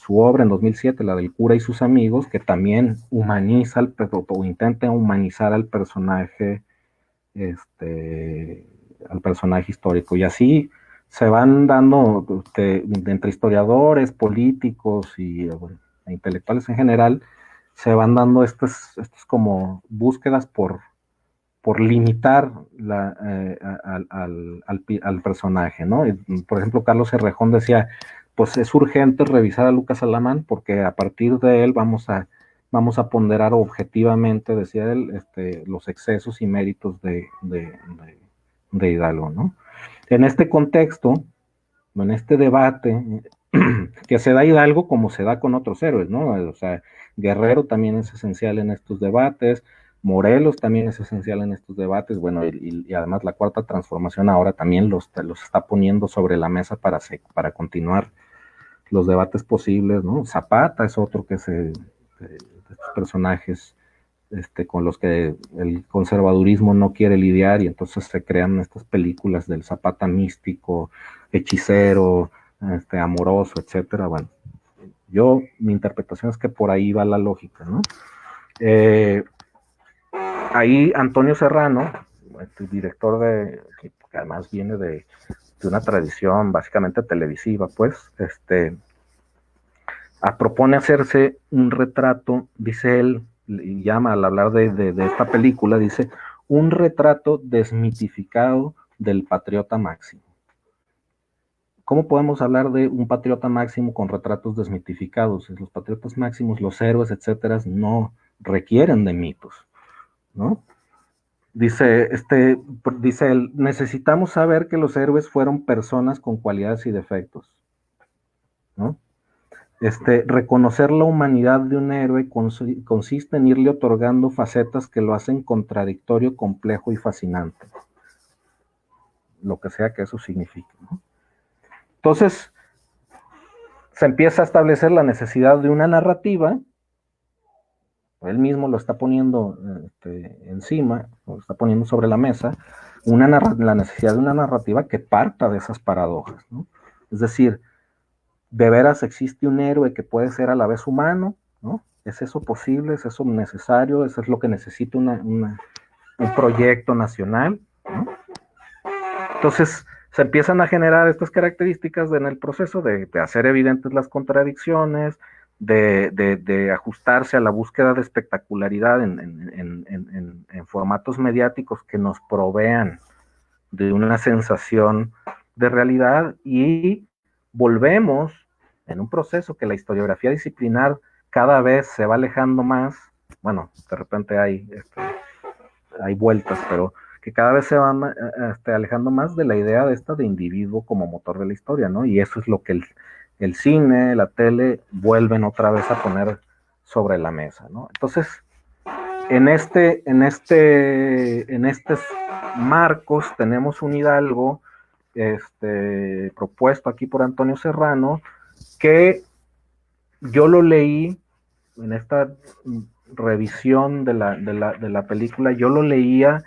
obra en 2007, la del cura y sus amigos, que también humaniza o intenta humanizar al personaje histórico, y así se van dando entre historiadores, políticos y bueno, intelectuales en general, se van dando estas como búsquedas por limitar al personaje, ¿no? Por ejemplo, Carlos Herrejón decía, pues es urgente revisar a Lucas Alamán porque a partir de él vamos a ponderar objetivamente, decía él, los excesos y méritos de Hidalgo, ¿no? En este contexto, en este debate, que se da Hidalgo como se da con otros héroes, ¿no? O sea, Guerrero también es esencial en estos debates, Morelos también es esencial en estos debates, bueno, y además la Cuarta Transformación ahora también los está poniendo sobre la mesa para continuar los debates posibles, ¿no? Zapata es otro que de estos personajes con los que el conservadurismo no quiere lidiar, y entonces se crean estas películas del Zapata místico, hechicero, amoroso, etcétera. Bueno, mi interpretación es que por ahí va la lógica, ¿no? Ahí Antonio Serrano, director que además viene de una tradición básicamente televisiva, pues, propone hacerse un retrato, dice él, y llama al hablar de esta película, dice, un retrato desmitificado del patriota máximo. ¿Cómo podemos hablar de un patriota máximo con retratos desmitificados? Los patriotas máximos, los héroes, etcétera, no requieren de mitos, ¿no? Dice él, necesitamos saber que los héroes fueron personas con cualidades y defectos, ¿no? Reconocer la humanidad de un héroe consiste en irle otorgando facetas que lo hacen contradictorio, complejo y fascinante, lo que sea que eso signifique, ¿no? Entonces, se empieza a establecer la necesidad de una narrativa, él mismo lo está poniendo encima, lo está poniendo sobre la mesa, la necesidad de una narrativa que parta de esas paradojas, ¿no? Es decir, ¿de veras existe un héroe que puede ser a la vez humano? ¿No? ¿Es eso posible? ¿Es eso necesario? ¿Eso es lo que necesita un proyecto nacional? ¿No? Entonces, se empiezan a generar estas características en el proceso de hacer evidentes las contradicciones, de ajustarse a la búsqueda de espectacularidad en formatos mediáticos que nos provean de una sensación de realidad, y volvemos en un proceso que la historiografía disciplinar cada vez se va alejando más. Bueno, de repente hay vueltas, pero que cada vez se van alejando más de la idea de individuo como motor de la historia, ¿no? Y eso es lo que el cine, la tele, vuelven otra vez a poner sobre la mesa, ¿no? Entonces, en estos marcos tenemos un Hidalgo propuesto aquí por Antonio Serrano, que yo lo leí en esta revisión de la película, yo lo leía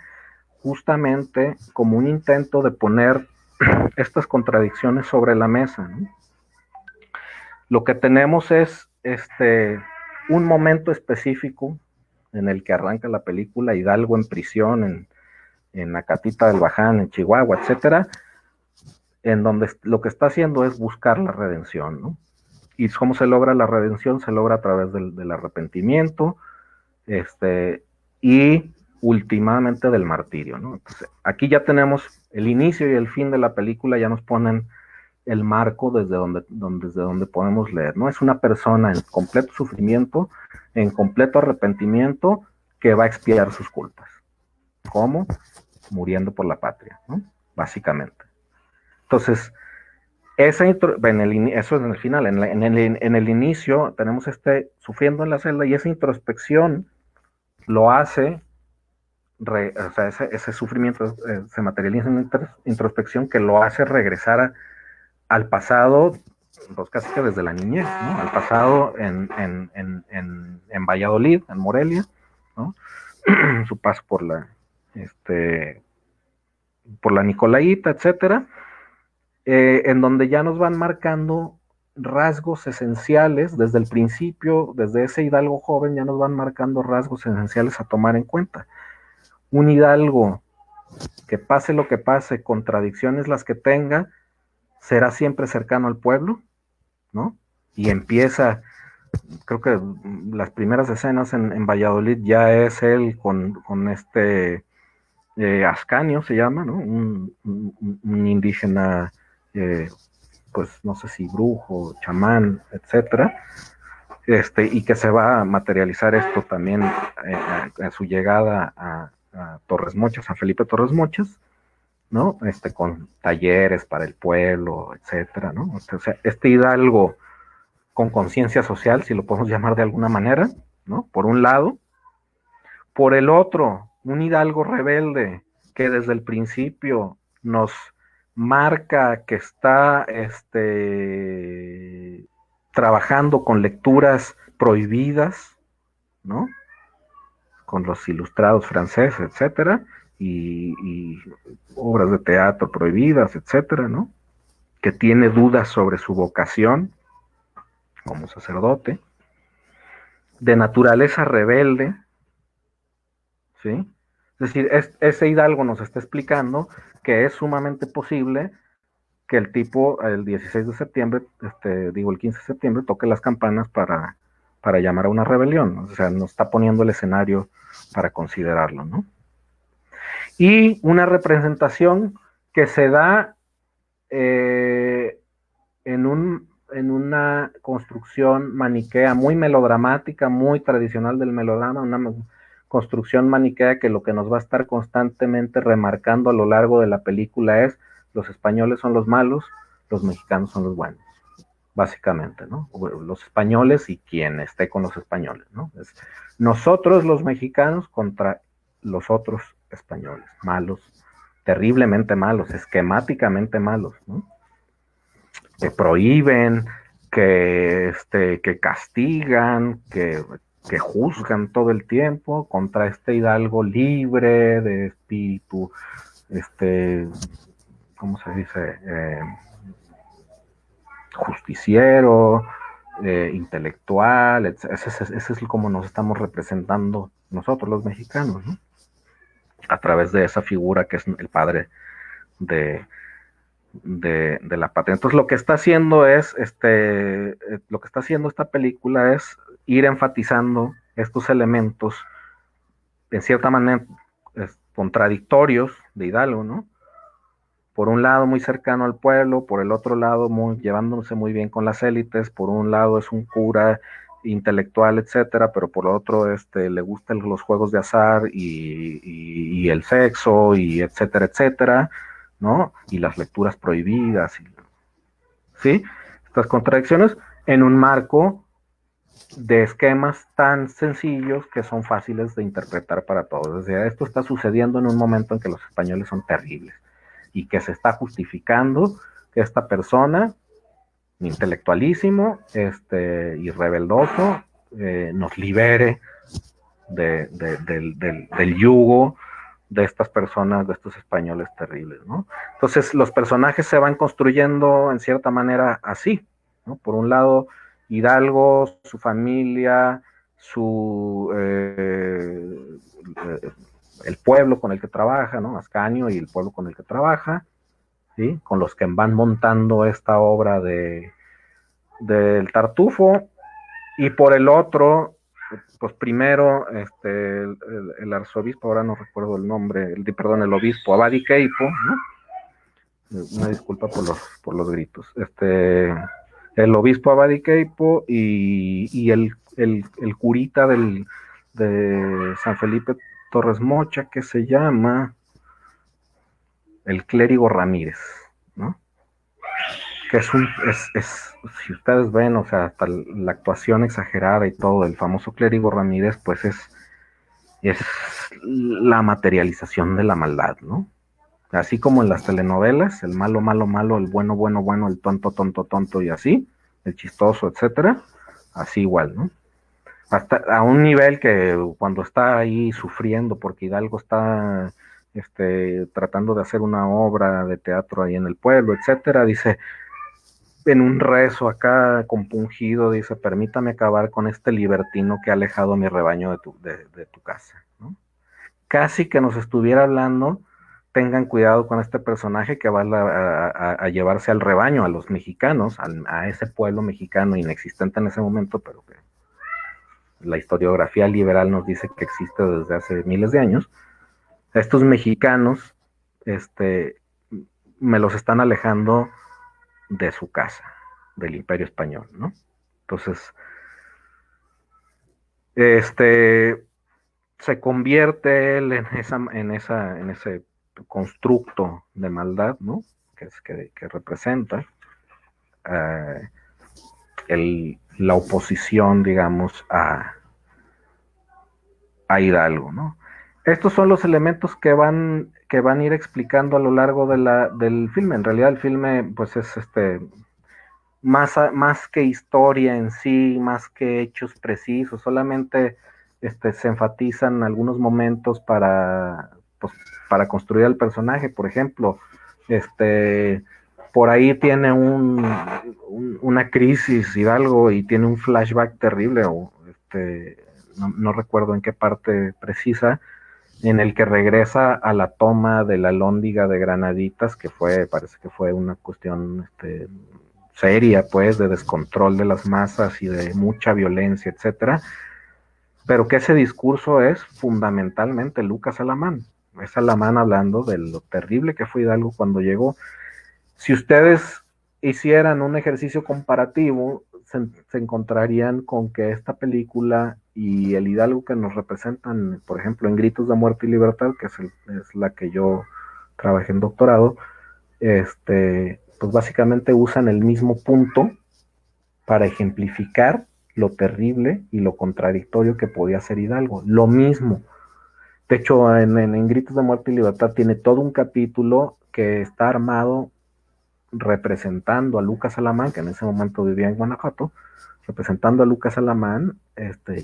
justamente como un intento de poner estas contradicciones sobre la mesa, ¿no? Lo que tenemos es un momento específico en el que arranca la película, Hidalgo en prisión en Acatita del Baján, en Chihuahua, etcétera, en donde lo que está haciendo es buscar la redención, ¿no? ¿Y cómo se logra la redención? Se logra a través del arrepentimiento, y últimamente del martirio, ¿no? Entonces, aquí ya tenemos el inicio y el fin de la película, ya nos ponen el marco desde donde podemos leer, ¿no? Es una persona en completo sufrimiento, en completo arrepentimiento, que va a expiar sus culpas. ¿Cómo? Muriendo por la patria, ¿no? Básicamente. Entonces, eso es en el final, en el inicio tenemos sufriendo en la celda, y esa introspección lo hace, o sea, ese sufrimiento se materializa en una introspección que lo hace regresar al pasado, pues casi que desde la niñez, ¿no? Al pasado en Valladolid, en Morelia, ¿no? Su paso por la Nicolaíta, etcétera, en donde ya nos van marcando rasgos esenciales desde el principio, desde ese hidalgo joven, ya nos van marcando rasgos esenciales a tomar en cuenta. Un hidalgo que pase lo que pase, contradicciones las que tenga, será siempre cercano al pueblo, ¿no? Y empieza, creo que las primeras escenas en Valladolid ya es él con Ascanio se llama, ¿no? Un indígena, pues no sé si brujo, chamán, etcétera, y que se va a materializar esto también en su llegada a Torres Mochas, a Felipe Torres Mochas, ¿no? Con talleres para el pueblo, etcétera, ¿no? O sea, hidalgo con conciencia social, si lo podemos llamar de alguna manera, ¿no? Por un lado. Por el otro, un hidalgo rebelde que desde el principio nos marca que está trabajando con lecturas prohibidas, ¿no? Con los ilustrados franceses, etcétera, y obras de teatro prohibidas, etcétera, ¿no? Que tiene dudas sobre su vocación como sacerdote, de naturaleza rebelde, ¿sí? Es decir, ese hidalgo nos está explicando que es sumamente posible que el tipo el 16 de septiembre, el 15 de septiembre, toque las campanas para llamar a una rebelión. O sea, nos está poniendo el escenario para considerarlo, ¿no? Y una representación que se da en una construcción maniquea muy melodramática, muy tradicional del melodrama, una construcción maniquea que lo que nos va a estar constantemente remarcando a lo largo de la película es: los españoles son los malos, los mexicanos son los buenos, básicamente, ¿no? Los españoles y quien esté con los españoles, ¿no? Es nosotros los mexicanos contra los otros españoles, malos, terriblemente malos, esquemáticamente malos, ¿no? Que prohíben, que castigan, que juzgan todo el tiempo, contra este hidalgo libre de espíritu, ¿cómo se dice? Justiciero, intelectual, ese es como nos estamos representando nosotros los mexicanos, ¿no? A través de esa figura que es el padre de la patria. Entonces lo que está haciendo esta película es ir enfatizando estos elementos en cierta manera contradictorios de Hidalgo, ¿no? Por un lado muy cercano al pueblo, por el otro lado llevándose muy bien con las élites, por un lado es un cura intelectual, etcétera, pero por otro le gustan los juegos de azar y el sexo, y etcétera, etcétera, ¿no? Y las lecturas prohibidas, ¿sí? Estas contradicciones en un marco de esquemas tan sencillos que son fáciles de interpretar para todos. O sea, esto está sucediendo en un momento en que los españoles son terribles y que se está justificando que esta persona, intelectualísimo y rebeldoso, nos libere del yugo de estas personas, de estos españoles terribles, ¿no? Entonces los personajes se van construyendo en cierta manera así, ¿no? Por un lado, Hidalgo, su familia, el pueblo con el que trabaja, ¿no? Ascanio y el pueblo con el que trabaja, ¿sí? Con los que van montando esta obra de del Tartufo, y por el otro, pues primero, el arzobispo, ahora no recuerdo el nombre, perdón, el obispo Abadi Queipo, ¿no? Una disculpa por los gritos. El obispo Abadi Queipo y el curita de San Felipe Torres Mocha, que se llama el clérigo Ramírez, ¿no? Que si ustedes ven, o sea, hasta la actuación exagerada y todo del famoso clérigo Ramírez, pues es la materialización de la maldad, ¿no? Así como en las telenovelas, el malo, malo, malo, el bueno, bueno, bueno, el tonto, tonto, tonto y así, el chistoso, etcétera, así igual, ¿no? Hasta a un nivel que cuando está ahí sufriendo porque Hidalgo está tratando de hacer una obra de teatro ahí en el pueblo, etcétera, dice, en un rezo acá compungido, dice, permítame acabar con este libertino que ha alejado mi rebaño de tu casa, ¿no? Casi que nos estuviera hablando, tengan cuidado con este personaje que va a llevarse al rebaño, a los mexicanos, a ese pueblo mexicano inexistente en ese momento, pero que la historiografía liberal nos dice que existe desde hace miles de años. Estos mexicanos, me los están alejando de su casa, del Imperio Español, ¿no? Entonces, se convierte él en ese constructo de maldad, ¿no? Que representa la oposición, digamos, a Hidalgo, ¿no? Estos son los elementos que van a ir explicando a lo largo del filme. En realidad el filme, pues es más que historia en sí, más que hechos precisos, solamente se enfatizan algunos momentos pues, para construir al personaje. Por ejemplo, por ahí tiene una crisis Hidalgo y tiene un flashback terrible, o no recuerdo en qué parte precisa, en el que regresa a la toma de la Alhóndiga de Granaditas, que parece que fue una cuestión seria, pues, de descontrol de las masas y de mucha violencia, etcétera, pero que ese discurso es fundamentalmente Lucas Alamán. Es Alamán hablando de lo terrible que fue Hidalgo cuando llegó. Si ustedes hicieran un ejercicio comparativo, se encontrarían con que esta película y el Hidalgo que nos representan, por ejemplo, en Gritos de Muerte y Libertad, que es la que yo trabajé en doctorado, pues básicamente usan el mismo punto para ejemplificar lo terrible y lo contradictorio que podía ser Hidalgo. Lo mismo. De hecho, en Gritos de Muerte y Libertad tiene todo un capítulo que está armado representando a Lucas Alamán, que en ese momento vivía en Guanajuato, representando a Lucas Alamán,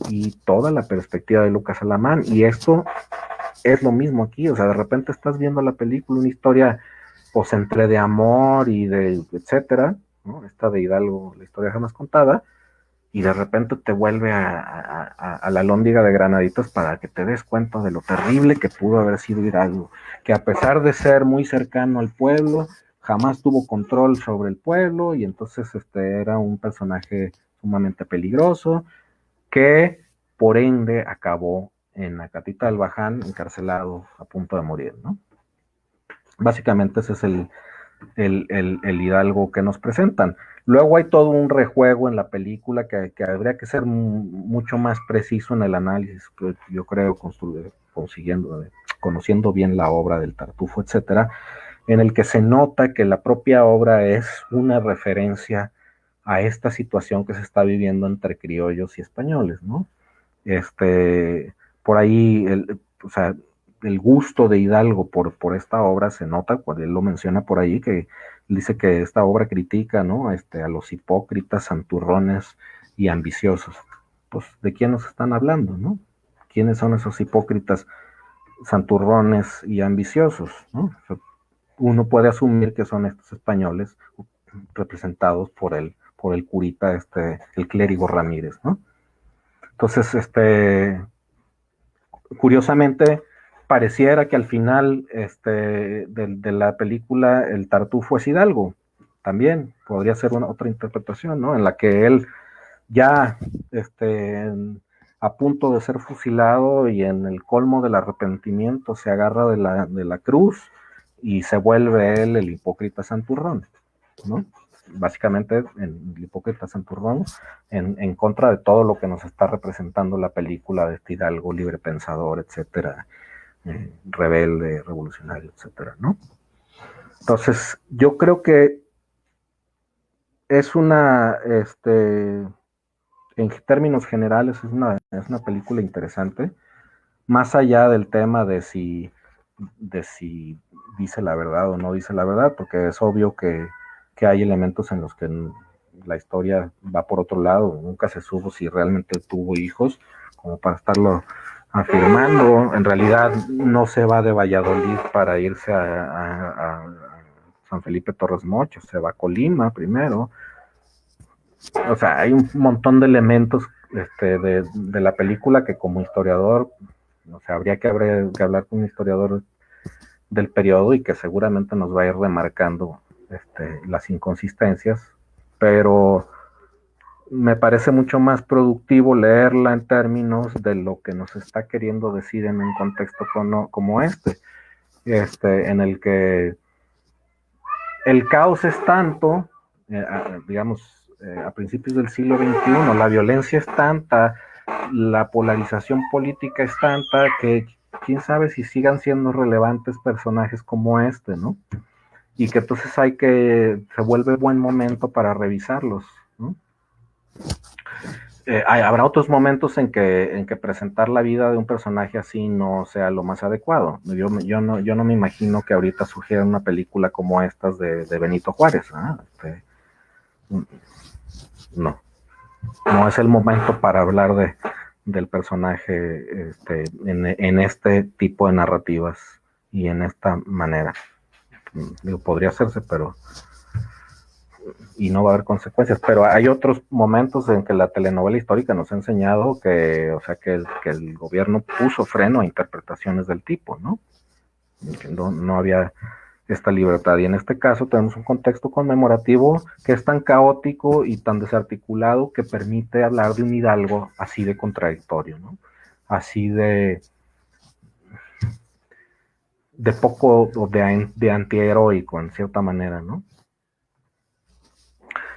y toda la perspectiva de Lucas Alamán. Y esto es lo mismo aquí, o sea, de repente estás viendo la película, una historia pues entre de amor y de etcétera, ¿no? Esta de Hidalgo, la historia jamás contada, y de repente te vuelve a la Alhóndiga de Granaditas para que te des cuenta de lo terrible que pudo haber sido Hidalgo, que a pesar de ser muy cercano al pueblo, jamás tuvo control sobre el pueblo, y entonces era un personaje sumamente peligroso, que por ende acabó en la capital, Baján, encarcelado, a punto de morir, ¿no? Básicamente ese es el Hidalgo que nos presentan. Luego hay todo un rejuego en la película que habría que ser mucho más preciso en el análisis, yo creo, conociendo bien la obra del Tartufo, etcétera, en el que se nota que la propia obra es una referencia a esta situación que se está viviendo entre criollos y españoles, ¿no? Por ahí, o sea, el gusto de Hidalgo por esta obra se nota, cuando él lo menciona por ahí, que dice que esta obra critica, ¿no? A los hipócritas, santurrones y ambiciosos. Pues, ¿de quién nos están hablando, no? ¿Quiénes son esos hipócritas, santurrones y ambiciosos, no? O sea, uno puede asumir que son estos españoles representados por el curita, el clérigo Ramírez, ¿no? Entonces, curiosamente, pareciera que al final de la película el Tartufo es Hidalgo, también podría ser otra interpretación, ¿no? En la que él ya a punto de ser fusilado y en el colmo del arrepentimiento se agarra de la cruz y se vuelve él el hipócrita santurrón, ¿no? Básicamente el hipócrita santurrón en contra de todo lo que nos está representando la película de este Hidalgo libre pensador, etcétera, rebelde, revolucionario, etcétera, ¿no? Entonces, yo creo que es en términos generales, es una película interesante, más allá del tema de si dice la verdad o no dice la verdad, porque es obvio que hay elementos en los que la historia va por otro lado, nunca se supo si realmente tuvo hijos, como para estarlo afirmando. En realidad no se va de Valladolid para irse a San Felipe Torres Mocho, se va a Colima primero. O sea, hay un montón de elementos de la película que como historiador, o sea, habría que hablar con un historiador del periodo y que seguramente nos va a ir remarcando las inconsistencias, pero me parece mucho más productivo leerla en términos de lo que nos está queriendo decir en un contexto como en el que el caos es tanto, digamos, a principios del siglo XXI, la violencia es tanta, la polarización política es tanta, que quién sabe si sigan siendo relevantes personajes como ¿no? Y que entonces se vuelve buen momento para revisarlos, ¿no? Habrá otros momentos en que presentar la vida de un personaje así no sea lo más adecuado. Yo no me imagino que ahorita surgiera una película como estas de Benito Juárez, ¿no? No es el momento para hablar del personaje en este tipo de narrativas y en esta manera. Podría hacerse, pero y no va a haber consecuencias, pero hay otros momentos en que la telenovela histórica nos ha enseñado que el gobierno puso freno a interpretaciones del tipo, ¿no? Que no había esta libertad, y en este caso tenemos un contexto conmemorativo que es tan caótico y tan desarticulado que permite hablar de un Hidalgo así de contradictorio, ¿no? Así de poco de antiheroico en cierta manera, ¿no?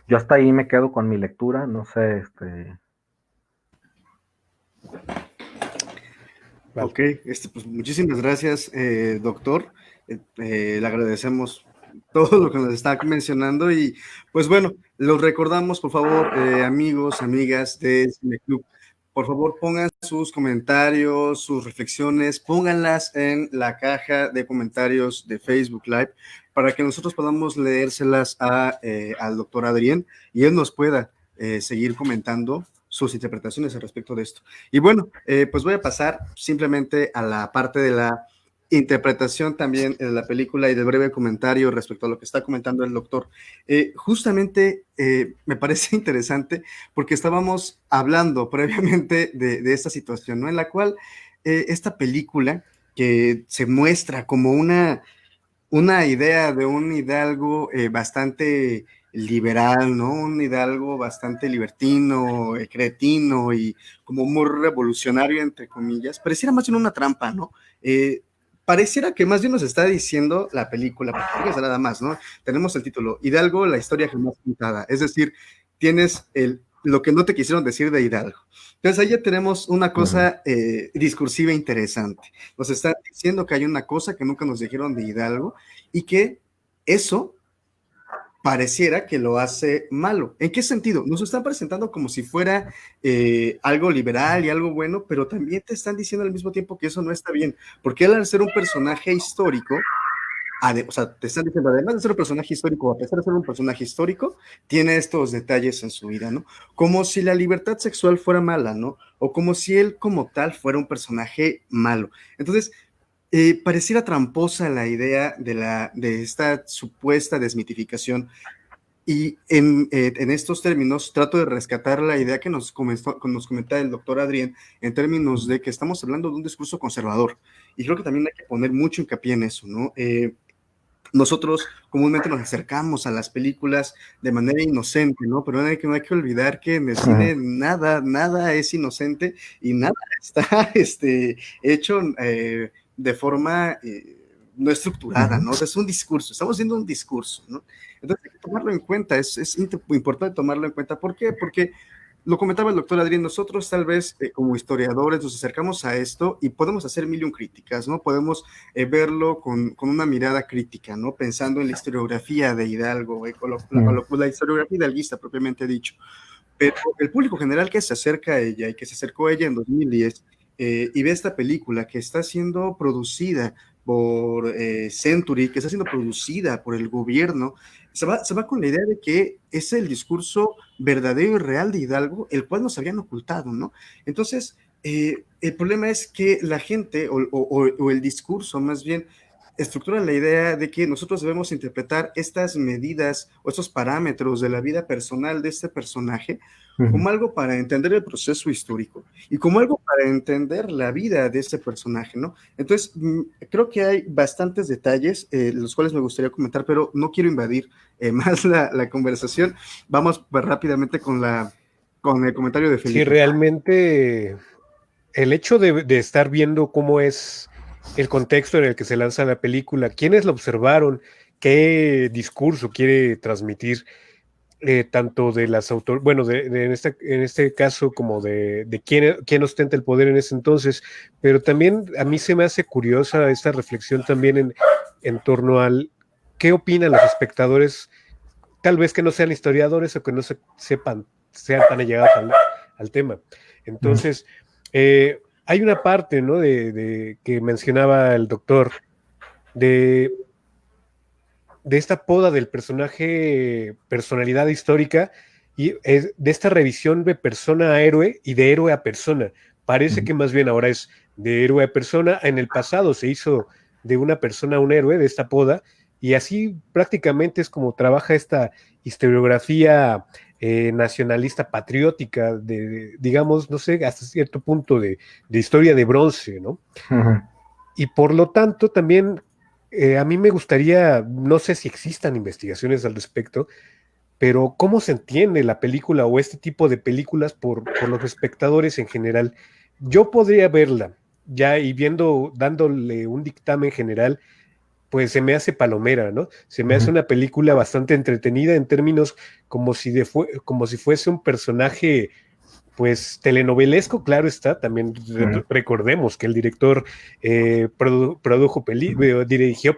Yo hasta ahí me quedo con mi lectura, no sé, Vale. Ok, pues muchísimas gracias, doctor. Le agradecemos todo lo que nos está mencionando y pues bueno, los recordamos, por favor, amigos, amigas de Cineclub, por favor pongan sus comentarios, sus reflexiones, pónganlas en la caja de comentarios de Facebook Live para que nosotros podamos leérselas al doctor Adrián y él nos pueda seguir comentando sus interpretaciones al respecto de esto. Y bueno, pues voy a pasar simplemente a la parte de la interpretación también de la película y del breve comentario respecto a lo que está comentando el doctor. Justamente me parece interesante porque estábamos hablando previamente de esta situación, ¿no? En la cual esta película que se muestra como una idea de un Hidalgo bastante liberal, ¿no? Un Hidalgo bastante libertino, cretino y como muy revolucionario, entre comillas. Pareciera más bien una trampa, ¿no? Pareciera que más bien nos está diciendo la película, porque fíjense nada más, ¿no? Tenemos el título, Hidalgo, la historia jamás contada. Es decir, tienes lo que no te quisieron decir de Hidalgo. Entonces ahí ya tenemos una cosa discursiva interesante. Nos están diciendo que hay una cosa que nunca nos dijeron de Hidalgo y que eso pareciera que lo hace malo. ¿En qué sentido? Nos están presentando como si fuera algo liberal y algo bueno, pero también te están diciendo al mismo tiempo que eso no está bien, porque él al ser un personaje histórico, o sea, te están diciendo, además de ser un personaje histórico, a pesar de ser un personaje histórico, tiene estos detalles en su vida, ¿no? Como si la libertad sexual fuera mala, ¿no? O como si él como tal fuera un personaje malo. Entonces, pareciera tramposa la idea de esta supuesta desmitificación. Y en estos términos trato de rescatar la idea que nos comenta el doctor Adrián en términos de que estamos hablando de un discurso conservador. Y creo que también hay que poner mucho hincapié en eso, ¿no? nosotros comúnmente nos acercamos a las películas de manera inocente, ¿no? Pero no hay que olvidar que en el cine nada es inocente y nada está hecho de forma no estructurada, ¿no? O sea, es un discurso, estamos viendo un discurso, ¿no? Entonces hay que tomarlo en cuenta, es importante tomarlo en cuenta. ¿Por qué? Porque lo comentaba el doctor Adrián, nosotros tal vez como historiadores nos acercamos a esto y podemos hacer mil y un críticas, ¿no? Podemos verlo con una mirada crítica, ¿no? Pensando en la historiografía de Hidalgo, la historiografía hidalguista propiamente dicho. Pero el público general que se acerca a ella y que se acercó a ella en 2010 y ve esta película que está siendo producida por Century, que está siendo producida por el gobierno, se va con la idea de que es el discurso verdadero y real de Hidalgo, el cual nos habían ocultado, ¿no? Entonces, el problema es que la gente, o el discurso más bien, estructura la idea de que nosotros debemos interpretar estas medidas o estos parámetros de la vida personal de este personaje como algo para entender el proceso histórico y como algo para entender la vida de este personaje, ¿no? Entonces, creo que hay bastantes detalles, los cuales me gustaría comentar, pero no quiero invadir más la conversación. Vamos pues, rápidamente con el comentario de Felipe. Sí, realmente el hecho de estar viendo cómo es el contexto en el que se lanza la película, quiénes la observaron, qué discurso quiere transmitir, tanto de las autores, bueno, en este caso como de quién ostenta el poder en ese entonces, pero también a mí se me hace curiosa esta reflexión también en torno al qué opinan los espectadores, tal vez que no sean historiadores o que no sean tan allegados al tema. Entonces, hay una parte, ¿no? Que mencionaba el doctor, de esta poda del personaje, personalidad histórica, y de esta revisión de persona a héroe y de héroe a persona. Parece que más bien ahora es de héroe a persona. En el pasado se hizo de una persona a un héroe, de esta poda, y así prácticamente es como trabaja esta historiografía nacionalista patriótica, digamos, no sé, hasta cierto punto de historia de bronce, ¿no? Y por lo tanto también a mí me gustaría, no sé si existan investigaciones al respecto, pero cómo se entiende la película o este tipo de películas por los espectadores en general. Yo podría verla ya y dándole un dictamen general, pues se me hace palomera, ¿no? Se me hace una película bastante entretenida en términos como como si fuese un personaje, pues telenovelesco, claro está. También recordemos que el director dirigió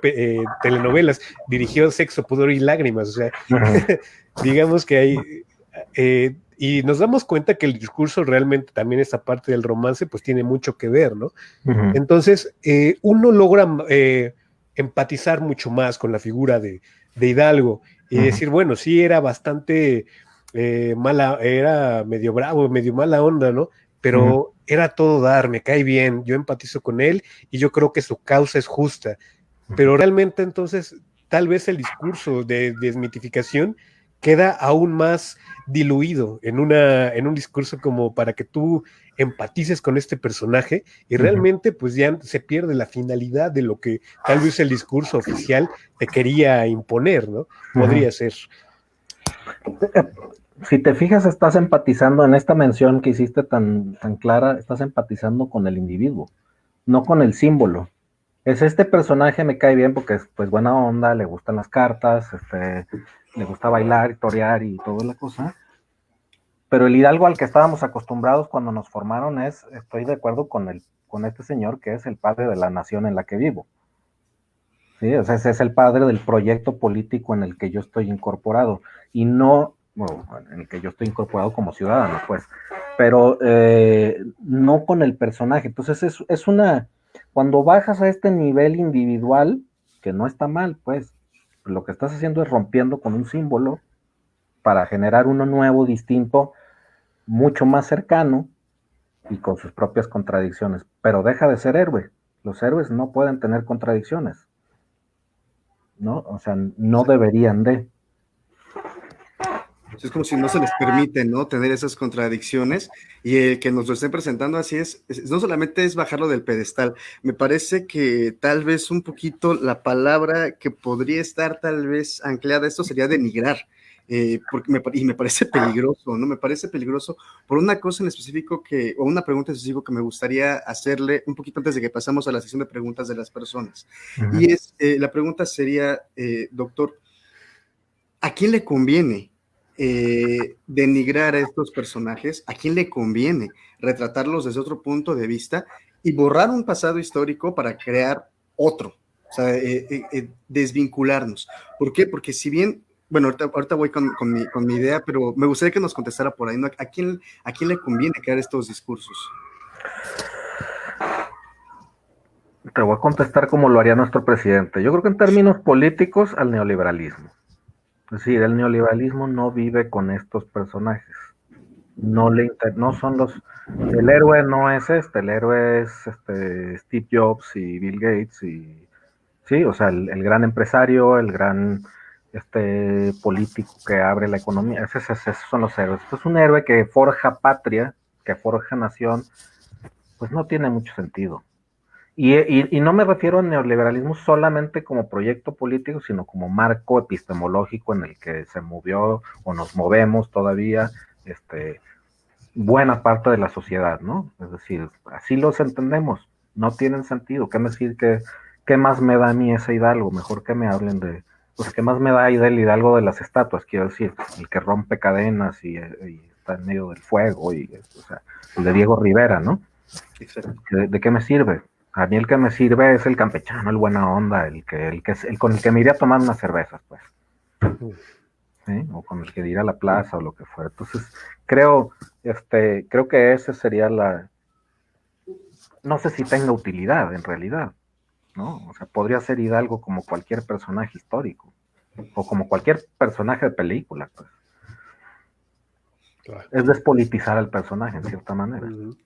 telenovelas, dirigió Sexo, Pudor y Lágrimas, o sea, digamos que hay, y nos damos cuenta que el discurso realmente también esta parte del romance pues tiene mucho que ver, ¿no? Entonces, uno logra empatizar mucho más con la figura de Hidalgo y decir, bueno, sí era bastante era medio bravo, medio mala onda, ¿no? Pero era todo dar, me cae bien, yo empatizo con él y yo creo que su causa es justa. Pero realmente entonces tal vez el discurso de desmitificación queda aún más diluido en un discurso como para que tú empatices con este personaje y realmente pues ya se pierde la finalidad de lo que tal vez el discurso oficial te quería imponer, ¿no? Podría ser. Si te fijas, estás empatizando en esta mención que hiciste tan clara, estás empatizando con el individuo, no con el símbolo. Es este personaje me cae bien porque es pues buena onda, le gustan las cartas, le gusta bailar, torear y toda la cosa. Pero el Hidalgo al que estábamos acostumbrados cuando nos formaron estoy de acuerdo con este señor que es el padre de la nación en la que vivo. Sí, o sea, ese es el padre del proyecto político en el que yo estoy incorporado y no, bueno, en el que yo estoy incorporado como ciudadano, pues, pero no con el personaje. Entonces es una, cuando bajas a este nivel individual, que no está mal, pues, lo que estás haciendo es rompiendo con un símbolo para generar uno nuevo, distinto, mucho más cercano y con sus propias contradicciones, pero deja de ser héroe. Los héroes no pueden tener contradicciones, ¿no? O sea, no deberían de. Es como si no se les permite, ¿no? Tener esas contradicciones, y el que nos lo estén presentando así no solamente es bajarlo del pedestal, me parece que tal vez un poquito la palabra que podría estar tal vez anclada a esto sería denigrar. Y me parece peligroso, ¿no? Me parece peligroso por una cosa en específico o una pregunta en específico que me gustaría hacerle un poquito antes de que pasemos a la sección de preguntas de las personas. Uh-huh. Y la pregunta sería, doctor, ¿a quién le conviene denigrar a estos personajes? ¿A quién le conviene retratarlos desde otro punto de vista y borrar un pasado histórico para crear otro? O sea, desvincularnos. ¿Por qué? Porque si bien, bueno, ahorita voy con mi idea, pero me gustaría que nos contestara por ahí, ¿no? ¿A quién le conviene crear estos discursos? Te voy a contestar como lo haría nuestro presidente. Yo creo que en términos políticos, al neoliberalismo. Es decir, el neoliberalismo no vive con estos personajes. No son el héroe no es el héroe es Steve Jobs y Bill Gates y sí, o sea, el gran empresario, el gran político que abre la economía, esos son los héroes. Pues un héroe que forja patria, que forja nación, pues no tiene mucho sentido. Y no me refiero al neoliberalismo solamente como proyecto político, sino como marco epistemológico en el que se movió o nos movemos todavía buena parte de la sociedad, ¿no? Es decir, así los entendemos, no tienen sentido. ¿Qué más me da a mí ese Hidalgo? Mejor que me hablen pues, ¿qué más me da ahí del Hidalgo de las estatuas? Quiero decir, el que rompe cadenas y está en medio del fuego, o sea, el de Diego Rivera, ¿no? ¿De qué me sirve? A mí el que me sirve es el campechano, el buena onda, el con el que me iría a tomar unas cervezas, pues. ¿Sí? O con el que ir a la plaza o lo que fuera. Entonces, creo que ese sería no sé si tenga utilidad en realidad, ¿no? O sea, podría ser Hidalgo como cualquier personaje histórico, o como cualquier personaje de película, pues. Claro. Es despolitizar al personaje, en cierta manera. Uh-huh.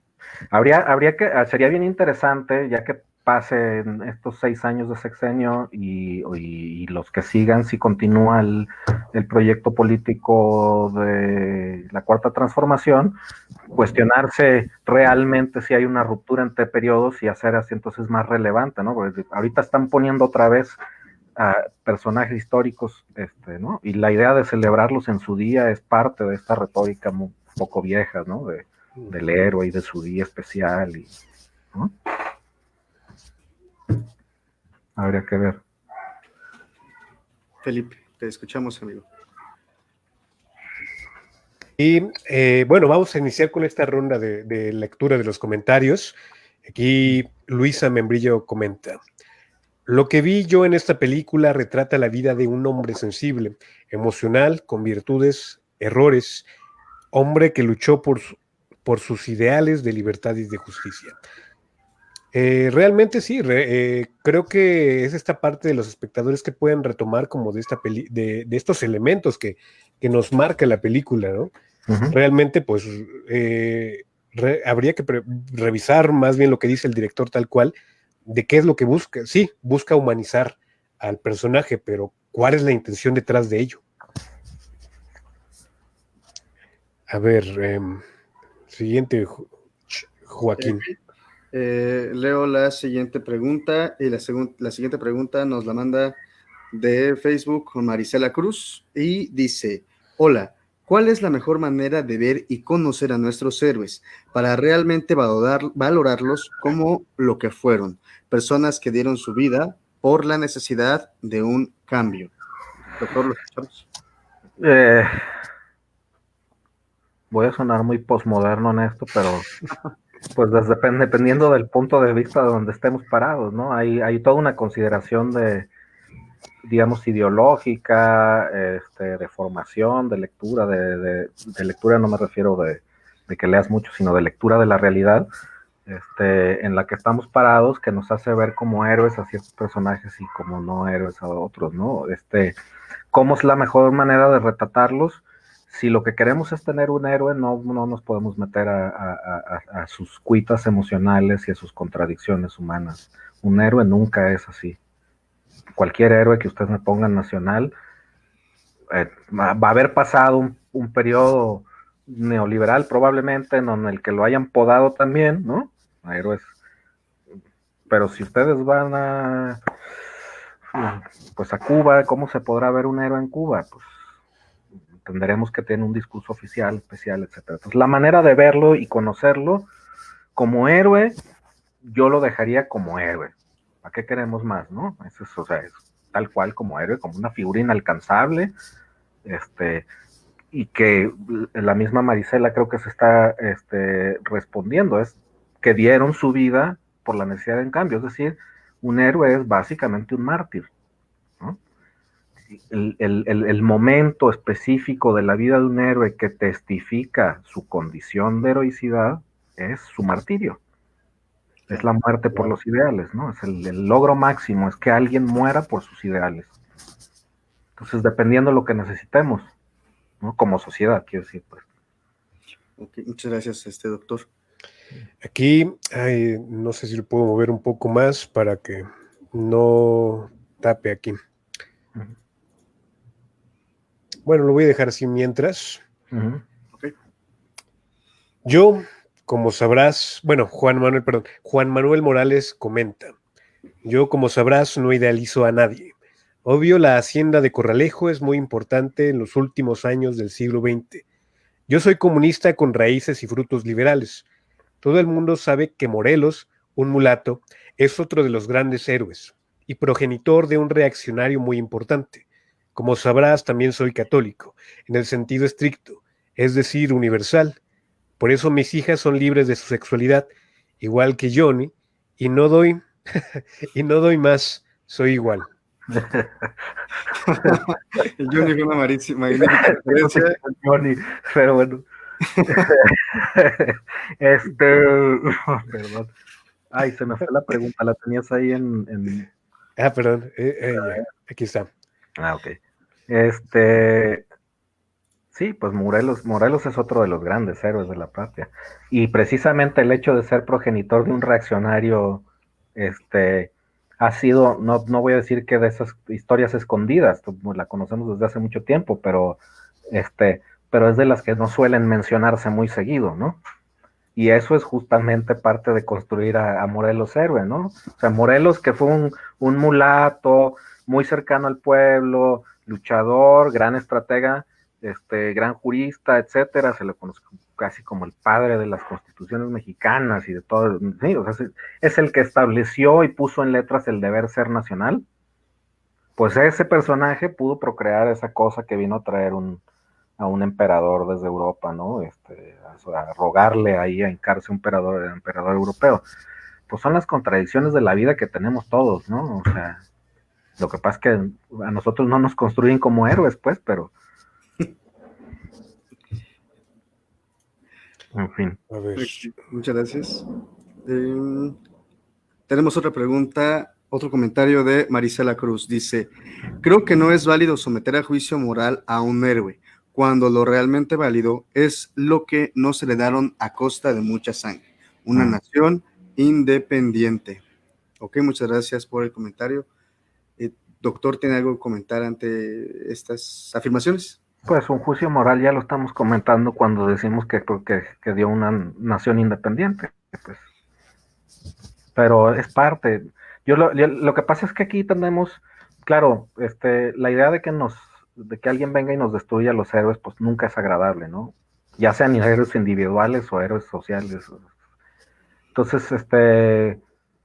Sería bien interesante, ya que pasen estos 6 años de sexenio y los que sigan, si continúa el proyecto político de la Cuarta Transformación, cuestionarse realmente si hay una ruptura entre periodos y hacer así entonces más relevante, ¿no? Porque ahorita están poniendo otra vez a personajes históricos, ¿no? Y la idea de celebrarlos en su día es parte de esta retórica un poco vieja, ¿no? Del héroe y de su día especial, ¿no? Habría que ver. Felipe, te escuchamos, amigo. Y bueno, vamos a iniciar con esta ronda de lectura de los comentarios. Aquí Luisa Membrillo comenta: lo que vi yo en esta película retrata la vida de un hombre sensible, emocional, con virtudes, errores, hombre que luchó por sus ideales de libertad y de justicia. Realmente sí, creo que es esta parte de los espectadores que pueden retomar como de esta de estos elementos que nos marca la película, ¿no? Uh-huh. Realmente, pues, habría que revisar más bien lo que dice el director tal cual, de qué es lo que busca. Sí, busca humanizar al personaje, pero ¿cuál es la intención detrás de ello? A ver, siguiente, Joaquín. Leo la siguiente pregunta, y la siguiente pregunta nos la manda de Facebook con Marisela Cruz, y dice: hola, ¿cuál es la mejor manera de ver y conocer a nuestros héroes para realmente valorarlos como lo que fueron, personas que dieron su vida por la necesidad de un cambio? Doctor, ¿lo escuchamos? Voy a sonar muy posmoderno en esto, pero pues dependiendo del punto de vista de donde estemos parados, ¿no? Hay toda una consideración digamos, ideológica, de formación, de lectura, de lectura no me refiero de que leas mucho, sino de lectura de la realidad, en la que estamos parados, que nos hace ver como héroes a ciertos personajes y como no héroes a otros, ¿no? ¿Cómo es la mejor manera de retratarlos? Si lo que queremos es tener un héroe, no nos podemos meter a sus cuitas emocionales y a sus contradicciones humanas. Un héroe nunca es así. Cualquier héroe que usted me ponga nacional va a haber pasado un periodo neoliberal probablemente en el que lo hayan podado también, ¿no? A héroes. Pero si ustedes van pues a Cuba, ¿cómo se podrá ver un héroe en Cuba? Pues tendremos que tener un discurso oficial, especial, etcétera. Entonces, la manera de verlo y conocerlo como héroe, yo lo dejaría como héroe. ¿Para qué queremos más, no? Eso es, o sea, es tal cual como héroe, como una figura inalcanzable, y que la misma Marisela creo que se está respondiendo, es que dieron su vida por la necesidad de cambio, es decir, un héroe es básicamente un mártir, ¿no? El momento específico de la vida de un héroe que testifica su condición de heroicidad es su martirio, es la muerte por los ideales, ¿no? Es el logro máximo, es que alguien muera por sus ideales. Entonces, dependiendo de lo que necesitemos, ¿no? Como sociedad, quiero decir, pues. Ok, muchas gracias, doctor. Aquí, no sé si lo puedo mover un poco más para que no tape aquí. Bueno, lo voy a dejar así mientras. Okay. Yo, como sabrás, bueno, Juan Manuel Morales comenta, yo, como sabrás, no idealizo a nadie. Obvio, la hacienda de Corralejo es muy importante en los últimos años del siglo XX. Yo soy comunista con raíces y frutos liberales. Todo el mundo sabe que Morelos, un mulato, es otro de los grandes héroes y progenitor de un reaccionario muy importante. Como sabrás, también soy católico, en el sentido estricto, es decir, universal. Por eso mis hijas son libres de su sexualidad, igual que Johnny, y no doy, y no doy más, soy igual. Johnny fue una magnífica referencia. Johnny, pero bueno. Perdón. Ay, se me fue la pregunta, la tenías ahí en... Perdón, ya, aquí está. Ok. Sí, pues Morelos es otro de los grandes héroes de la patria. Y precisamente el hecho de ser progenitor de un reaccionario, ha sido, no voy a decir que de esas historias escondidas, pues la conocemos desde hace mucho tiempo, pero es de las que no suelen mencionarse muy seguido, ¿no? Y eso es justamente parte de construir a Morelos héroe, ¿no? O sea, Morelos, que fue un mulato muy cercano al pueblo, luchador, gran estratega, gran jurista, etcétera, se le conoce casi como el padre de las constituciones mexicanas y de todo, sí, o sea, es el que estableció y puso en letras el deber ser nacional. Pues ese personaje pudo procrear esa cosa que vino a traer a un emperador desde Europa, ¿no? A rogarle ahí a hincarse un emperador europeo. Pues son las contradicciones de la vida que tenemos todos, ¿no? O sea, lo que pasa es que a nosotros no nos construyen como héroes, pues, pero... En fin. A ver. Muchas gracias. Tenemos otra pregunta, otro comentario de Marisela Cruz. Dice, creo que no es válido someter a juicio moral a un héroe, cuando lo realmente válido es lo que nos heredaron a costa de mucha sangre, una nación independiente. Ok, muchas gracias por el comentario. Doctor, ¿tiene algo que comentar ante estas afirmaciones? Pues un juicio moral ya lo estamos comentando cuando decimos que dio una nación independiente, pues. Pero es parte. Lo que pasa es que aquí tenemos, claro, la idea de que alguien venga y nos destruya a los héroes, pues nunca es agradable, ¿no? Ya sean héroes individuales o héroes sociales. Entonces,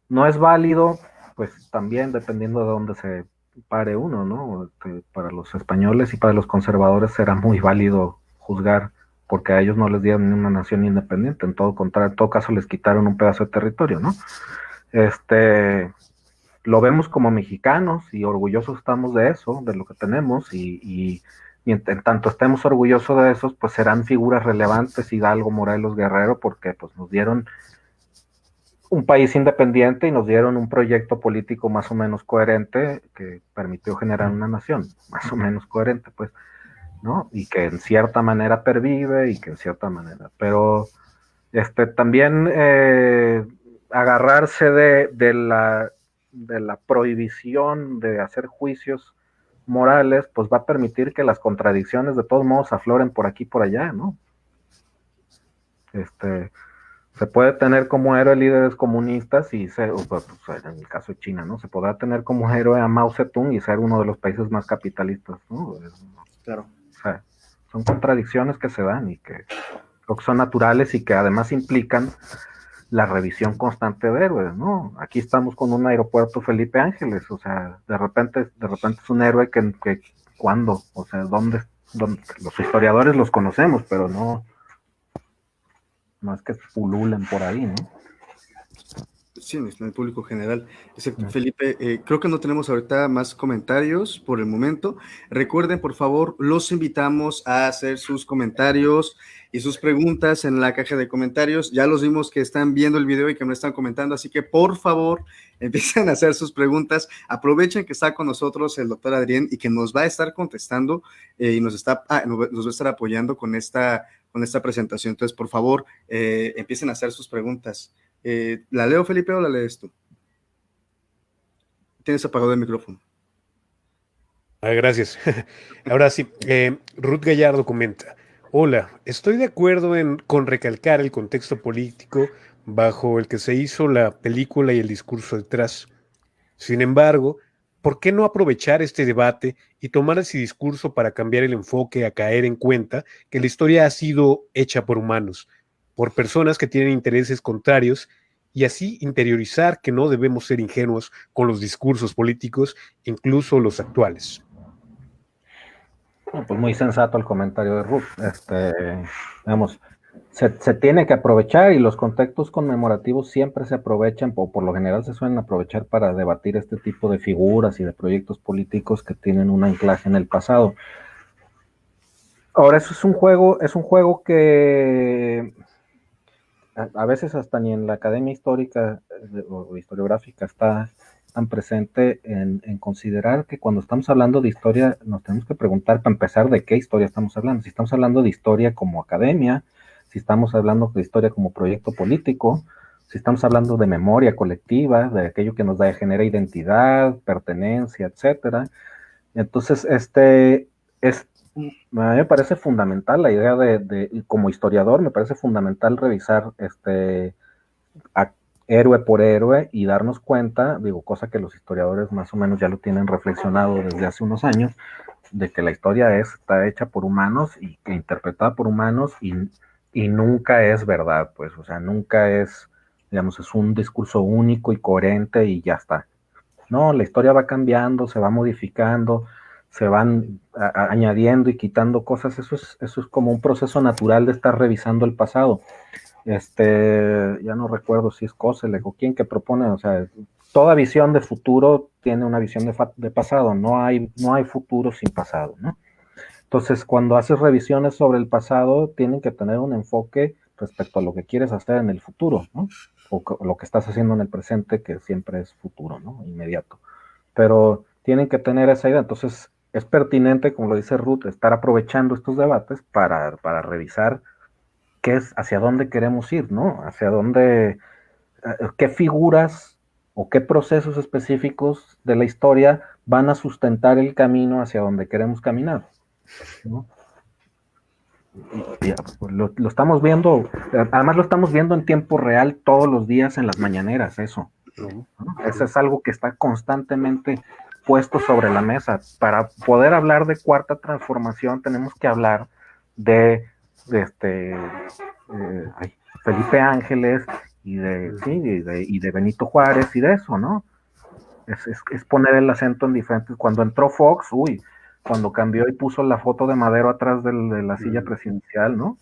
no es válido, pues también dependiendo de dónde se pare uno, ¿no? Para los españoles y para los conservadores será muy válido juzgar porque a ellos no les dieron ni una nación independiente, en todo caso les quitaron un pedazo de territorio, ¿no? Lo vemos como mexicanos y orgullosos estamos de eso, de lo que tenemos, y en tanto estemos orgullosos de esos, pues serán figuras relevantes, Hidalgo, Morelos, Guerrero, porque pues nos dieron un país independiente y nos dieron un proyecto político más o menos coherente que permitió generar una nación más o menos coherente, pues, ¿no? Y que en cierta manera pervive y que en cierta manera, pero también agarrarse de la prohibición de hacer juicios morales, pues va a permitir que las contradicciones de todos modos afloren por aquí y por allá, ¿no? Se puede tener como héroe líderes comunistas y ser, pues, en el caso de China, ¿no? Se podrá tener como héroe a Mao Zedong y ser uno de los países más capitalistas, ¿no? Claro. O sea, son contradicciones que se dan y que creo que son naturales y que además implican la revisión constante de héroes, ¿no? Aquí estamos con un aeropuerto Felipe Ángeles, o sea, de repente es un héroe que ¿cuándo? O sea, ¿dónde? Los historiadores los conocemos, pero no es que pululen por ahí, ¿no? Sí, en el público general. Felipe, creo que no tenemos ahorita más comentarios por el momento. Recuerden, por favor, los invitamos a hacer sus comentarios y sus preguntas en la caja de comentarios. Ya los vimos que están viendo el video y que me están comentando, así que por favor, empiecen a hacer sus preguntas. Aprovechen que está con nosotros el doctor Adrián y que nos va a estar contestando y nos va a estar apoyando con esta presentación. Entonces, por favor, empiecen a hacer sus preguntas. ¿La leo, Felipe, o la lees tú? Tienes apagado el micrófono. Gracias. Ahora sí, Ruth Gallardo comenta: hola, estoy de acuerdo con recalcar el contexto político bajo el que se hizo la película y el discurso detrás. Sin embargo, ¿por qué no aprovechar este debate y tomar ese discurso para cambiar el enfoque a caer en cuenta que la historia ha sido hecha por humanos, por personas que tienen intereses contrarios, y así interiorizar que no debemos ser ingenuos con los discursos políticos, incluso los actuales? Pues muy sensato el comentario de Ruth. Digamos, se tiene que aprovechar y los contextos conmemorativos siempre se aprovechan, o por lo general se suelen aprovechar para debatir este tipo de figuras y de proyectos políticos que tienen un anclaje en el pasado. Ahora, eso es un juego que a veces hasta ni en la academia histórica o historiográfica está tan presente en considerar que cuando estamos hablando de historia nos tenemos que preguntar para empezar de qué historia estamos hablando. Si estamos hablando de historia como academia, si estamos hablando de historia como proyecto político, si estamos hablando de memoria colectiva, de aquello que nos genera identidad, pertenencia, etcétera. Entonces, a mí me parece fundamental la idea como historiador, me parece fundamental revisar héroe por héroe y darnos cuenta, digo, cosa que los historiadores más o menos ya lo tienen reflexionado desde hace unos años, de que la historia está hecha por humanos y que interpretada por humanos y nunca es verdad, pues, o sea, nunca es, digamos, es un discurso único y coherente y ya está. No, la historia va cambiando, se va modificando, se van añadiendo y quitando cosas, eso es como un proceso natural de estar revisando el pasado. Ya no recuerdo si es Koselleck o quién que propone, o sea, toda visión de futuro tiene una visión de pasado, no hay futuro sin pasado, ¿no? Entonces, cuando haces revisiones sobre el pasado, tienen que tener un enfoque respecto a lo que quieres hacer en el futuro, ¿no? O lo que estás haciendo en el presente, que siempre es futuro, ¿no? Inmediato. Pero tienen que tener esa idea. Entonces, es pertinente, como lo dice Ruth, estar aprovechando estos debates para revisar hacia dónde queremos ir, ¿no? Hacia dónde, qué figuras o qué procesos específicos de la historia van a sustentar el camino hacia donde queremos caminar, ¿no? Pues lo estamos viendo, además lo estamos viendo en tiempo real todos los días en las mañaneras, eso. ¿No? Eso es algo que está constantemente puesto sobre la mesa. Para poder hablar de cuarta transformación tenemos que hablar de Felipe Ángeles y de Benito Juárez y de eso, ¿no? Es poner el acento en diferentes. Cuando entró Fox, cuando cambió y puso la foto de Madero atrás de la silla presidencial, ¿no?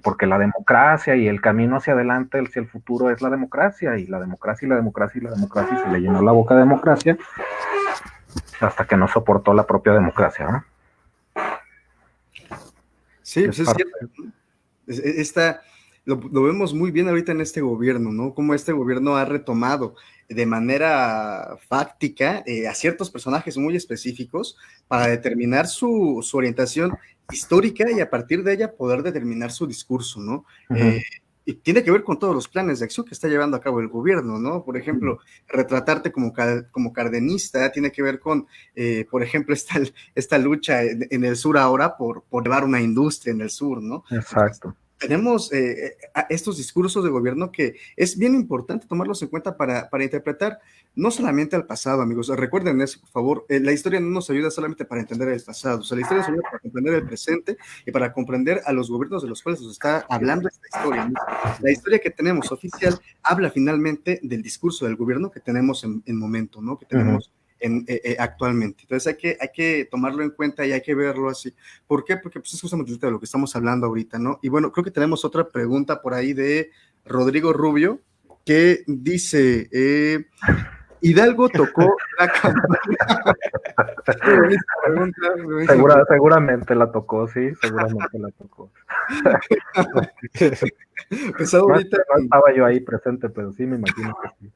Porque la democracia y el camino hacia adelante, hacia el futuro es la democracia, y la democracia y la democracia y la democracia, y se le llenó la boca de democracia hasta que no soportó la propia democracia, ¿no? Sí, pues es cierto. Lo vemos muy bien ahorita en este gobierno, ¿no? Cómo este gobierno ha retomado de manera fáctica a ciertos personajes muy específicos para determinar su orientación histórica y a partir de ella poder determinar su discurso, ¿no? y tiene que ver con todos los planes de acción que está llevando a cabo el gobierno, ¿no? Por ejemplo, retratarte como cardenista tiene que ver con, por ejemplo, esta lucha en el sur ahora por llevar una industria en el sur, ¿no? Exacto. Tenemos estos discursos de gobierno que es bien importante tomarlos en cuenta para interpretar no solamente al pasado, amigos. Recuerden eso, por favor. La historia no nos ayuda solamente para entender el pasado, o sea, la historia nos ayuda para comprender el presente y para comprender a los gobiernos de los cuales nos está hablando esta historia, ¿no? La historia que tenemos oficial habla finalmente del discurso del gobierno que tenemos en momento, ¿no? Que tenemos actualmente. Entonces hay que tomarlo en cuenta y hay que verlo así. ¿Por qué? Porque pues, es justamente de lo que estamos hablando ahorita, ¿no? Y bueno, creo que tenemos otra pregunta por ahí de Rodrigo Rubio, que dice, Hidalgo tocó la campana. Seguramente la tocó, sí, seguramente la tocó. Pues ahorita, no estaba yo ahí presente, pero sí me imagino que sí.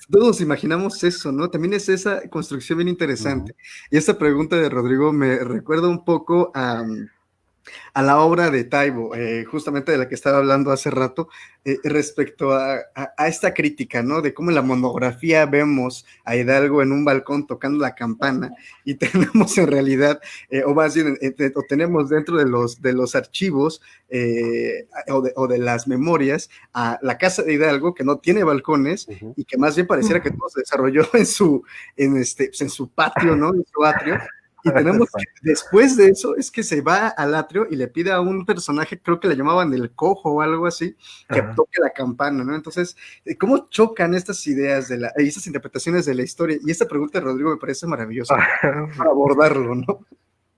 Todos imaginamos eso, ¿no? También es esa construcción bien interesante. Y esta pregunta de Rodrigo me recuerda un poco a la obra de Taibo, justamente de la que estaba hablando hace rato, respecto a esta crítica, ¿no? De cómo en la monografía vemos a Hidalgo en un balcón tocando la campana y tenemos en realidad, o más bien, o tenemos dentro de los archivos o de las memorias a la casa de Hidalgo que no tiene balcones y que más bien pareciera que todo se desarrolló en su patio, ¿no? En su atrio. Y tenemos que, después de eso, es que se va al atrio y le pide a un personaje, creo que le llamaban el cojo o algo así, que toque la campana, ¿no? Entonces, ¿cómo chocan estas ideas y estas interpretaciones de la historia? Y esta pregunta de Rodrigo me parece maravillosa para abordarlo, ¿no?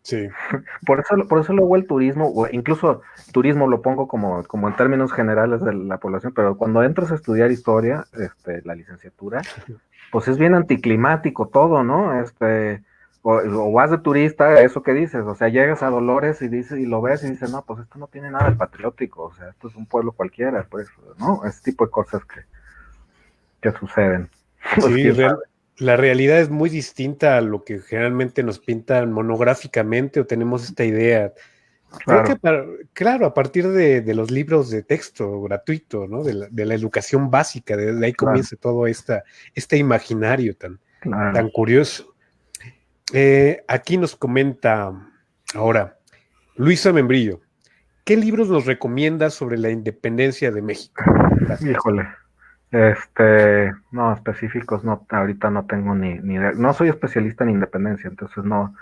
Sí. Por eso luego el turismo, o incluso turismo lo pongo como en términos generales de la población, pero cuando entras a estudiar historia, la licenciatura, pues es bien anticlimático todo, ¿no? O vas de turista, eso que dices, o sea, llegas a Dolores y lo ves y dices, no, pues esto no tiene nada de patriótico, o sea, esto es un pueblo cualquiera, pues, ¿no? Ese tipo de cosas que suceden. Sí, la realidad es muy distinta a lo que generalmente nos pintan monográficamente o tenemos esta idea. Creo que, claro, a partir de los libros de texto gratuito, ¿no? De la educación básica, de ahí comienza todo este imaginario tan curioso. Aquí nos comenta ahora Luisa Membrillo, ¿qué libros nos recomiendas sobre la independencia de México? Gracias. Híjole, no, específicos no, ahorita no tengo ni idea. No soy especialista en independencia, entonces no,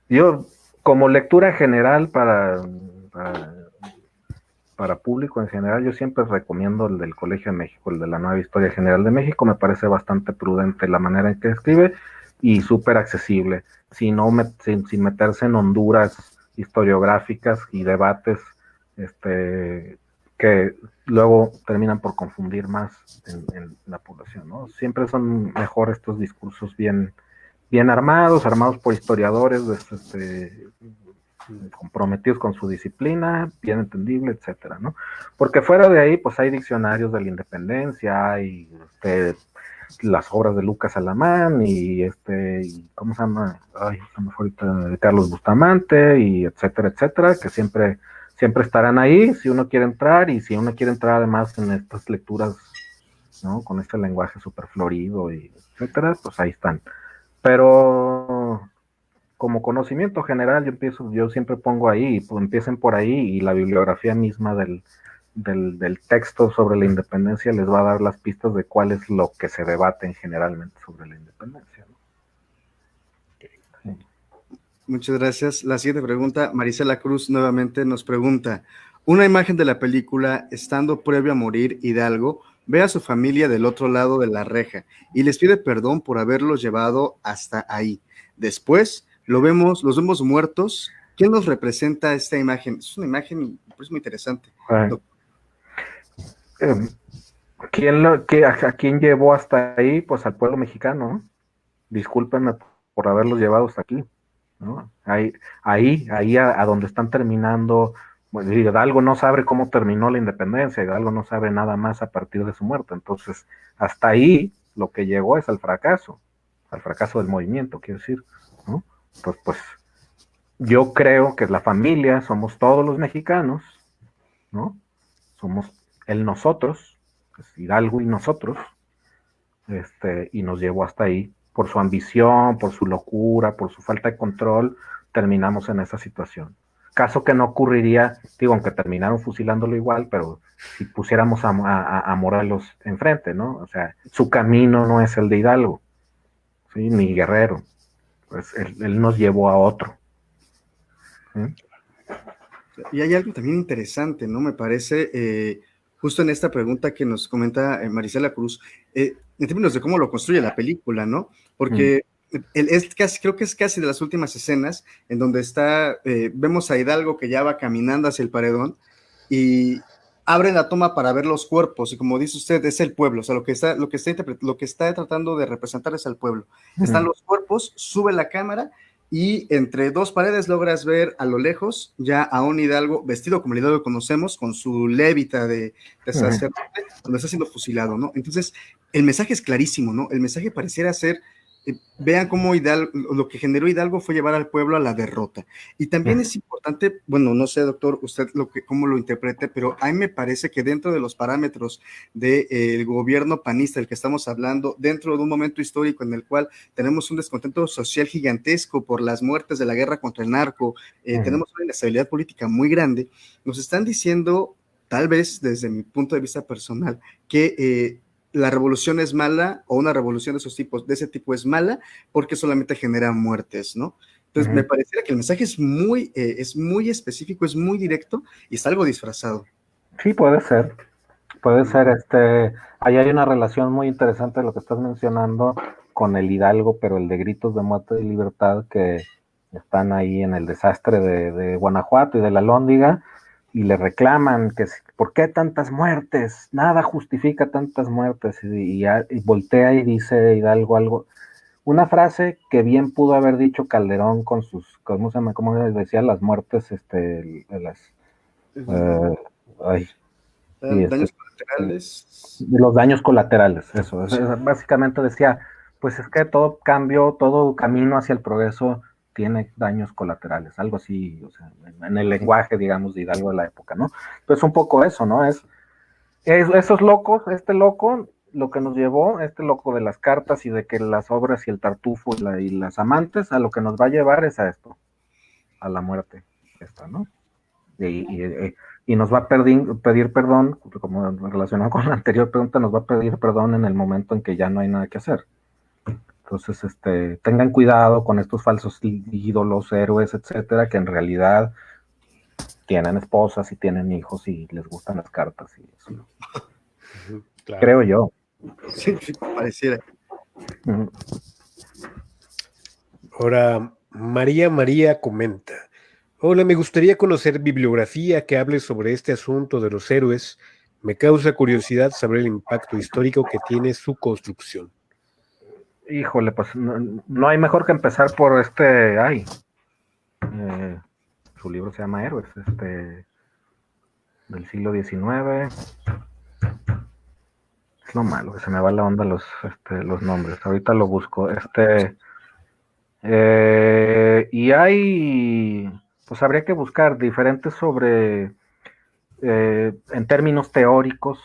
yo como lectura general para público en general, yo siempre recomiendo el del Colegio de México, el de la Nueva Historia General de México, me parece bastante prudente la manera en que escribe y súper accesible, sin meterse en honduras historiográficas y debates que luego terminan por confundir más en la población, ¿no? Siempre son mejor estos discursos bien armados por historiadores, comprometidos con su disciplina, bien entendible, etcétera, ¿no? Porque fuera de ahí, pues hay diccionarios de la independencia, hay las obras de Lucas Alamán y ¿cómo se llama? Ay, se me fue ahorita, de Carlos Bustamante y etcétera, que siempre estarán ahí si uno quiere entrar y si uno quiere entrar además en estas lecturas, ¿no? Con este lenguaje súper florido y etcétera, pues ahí están. Pero como conocimiento general, yo siempre pongo ahí, pues empiecen por ahí y la bibliografía misma del texto sobre la independencia les va a dar las pistas de cuál es lo que se debate generalmente sobre la independencia, ¿no? Sí. Muchas gracias. La siguiente pregunta, Marisela Cruz nuevamente nos pregunta, una imagen de la película, estando previo a morir Hidalgo, ve a su familia del otro lado de la reja y les pide perdón por haberlos llevado hasta ahí. Después los vemos muertos. ¿Quién nos representa esta imagen? Es una imagen pues, muy interesante. ¿A quién llevó hasta ahí? Pues al pueblo mexicano, ¿no? Discúlpenme por haberlos llevado hasta aquí, ¿no? Ahí a donde están terminando. Bueno, Hidalgo no sabe cómo terminó la independencia, Hidalgo no sabe nada más a partir de su muerte, entonces hasta ahí lo que llegó es al fracaso del movimiento, quiero decir, ¿no? Pues yo creo que la familia somos todos los mexicanos, ¿no? Somos el nosotros, es Hidalgo y nosotros, y nos llevó hasta ahí. Por su ambición, por su locura, por su falta de control, terminamos en esa situación. Caso que no ocurriría, digo, aunque terminaron fusilándolo igual, pero si pusiéramos a Morelos enfrente, ¿no? O sea, su camino no es el de Hidalgo, ¿sí? Ni Guerrero. Pues él nos llevó a otro. ¿Sí? Y hay algo también interesante, ¿no? Me parece, justo en esta pregunta que nos comenta Marisela Cruz, en términos de cómo lo construye la película, ¿no? Porque creo que es casi de las últimas escenas en donde vemos a Hidalgo que ya va caminando hacia el paredón y abre la toma para ver los cuerpos, y como dice usted, es el pueblo, o sea, lo que está tratando de representar es al pueblo. Están los cuerpos, sube la cámara, y entre dos paredes logras ver a lo lejos ya a un Hidalgo vestido como el Hidalgo que conocemos, con su lévita de sacerdote, cuando está siendo fusilado, ¿no? Entonces, el mensaje es clarísimo, ¿no? El mensaje pareciera ser, vean cómo lo que generó Hidalgo fue llevar al pueblo a la derrota. Y también es importante, bueno, no sé, doctor, usted cómo lo interprete, pero a mí me parece que dentro de los parámetros del gobierno panista del que estamos hablando, dentro de un momento histórico en el cual tenemos un descontento social gigantesco por las muertes de la guerra contra el narco, tenemos una inestabilidad política muy grande, nos están diciendo, tal vez desde mi punto de vista personal, que la revolución es mala, o una revolución de ese tipo es mala, porque solamente genera muertes, ¿no? Entonces, me pareciera que el mensaje es muy específico, es muy directo, y está algo disfrazado. Sí, puede ser, ahí hay una relación muy interesante de lo que estás mencionando con el Hidalgo, pero el de Gritos de Muerte y Libertad, que están ahí en el desastre de Guanajuato y de la Lóndiga, y le reclaman que ¿por qué tantas muertes? Nada justifica tantas muertes, y voltea y dice Hidalgo algo, una frase que bien pudo haber dicho Calderón con sus, ¿cómo se llama? ¿Cómo decía? Las muertes, ay, y Daños colaterales. los daños colaterales, eso. Básicamente decía, pues es que todo cambio, todo camino hacia el progreso tiene daños colaterales, algo así, o sea, en el lenguaje, digamos, de Hidalgo de la época, ¿no? Pues un poco eso, ¿no? Es esos locos, este loco, lo que nos llevó, este loco de las cartas y de que las obras y el tartufo y las amantes, a lo que nos va a llevar es a esto, a la muerte, esta, ¿no? Y nos va a pedir perdón, como relacionado con la anterior pregunta, nos va a pedir perdón en el momento en que ya no hay nada que hacer. Entonces, tengan cuidado con estos falsos ídolos, héroes, etcétera, que en realidad tienen esposas y tienen hijos y les gustan las cartas y eso. Claro. Creo yo. Sí, pareciera. Ahora, María comenta: hola, me gustaría conocer bibliografía que hable sobre este asunto de los héroes. Me causa curiosidad saber el impacto histórico que tiene su construcción. Híjole, pues no hay mejor que empezar por su libro se llama Héroes, del siglo XIX. Es lo malo, que se me va la onda los nombres. Ahorita lo busco. Y pues habría que buscar diferentes sobre, en términos teóricos,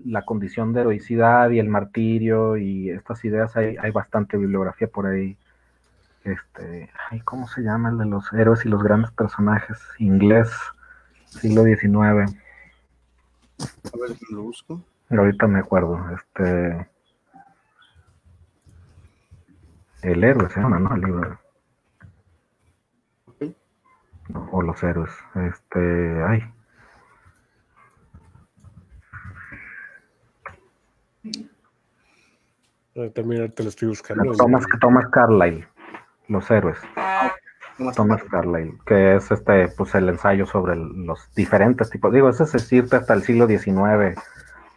la condición de heroicidad y el martirio y estas ideas. Hay bastante bibliografía por ahí. ¿Cómo se llama el de los héroes y los grandes personajes? Inglés, siglo XIX. A ver, lo busco. Ahorita me acuerdo. El héroe se llama, ¿no? El libro. Okay. No, o los héroes. También ahorita lo estoy buscando. Thomas Carlyle, Los héroes. Thomas Carlyle, que es pues el ensayo sobre los diferentes tipos. Digo, ese es irte hasta el siglo XIX.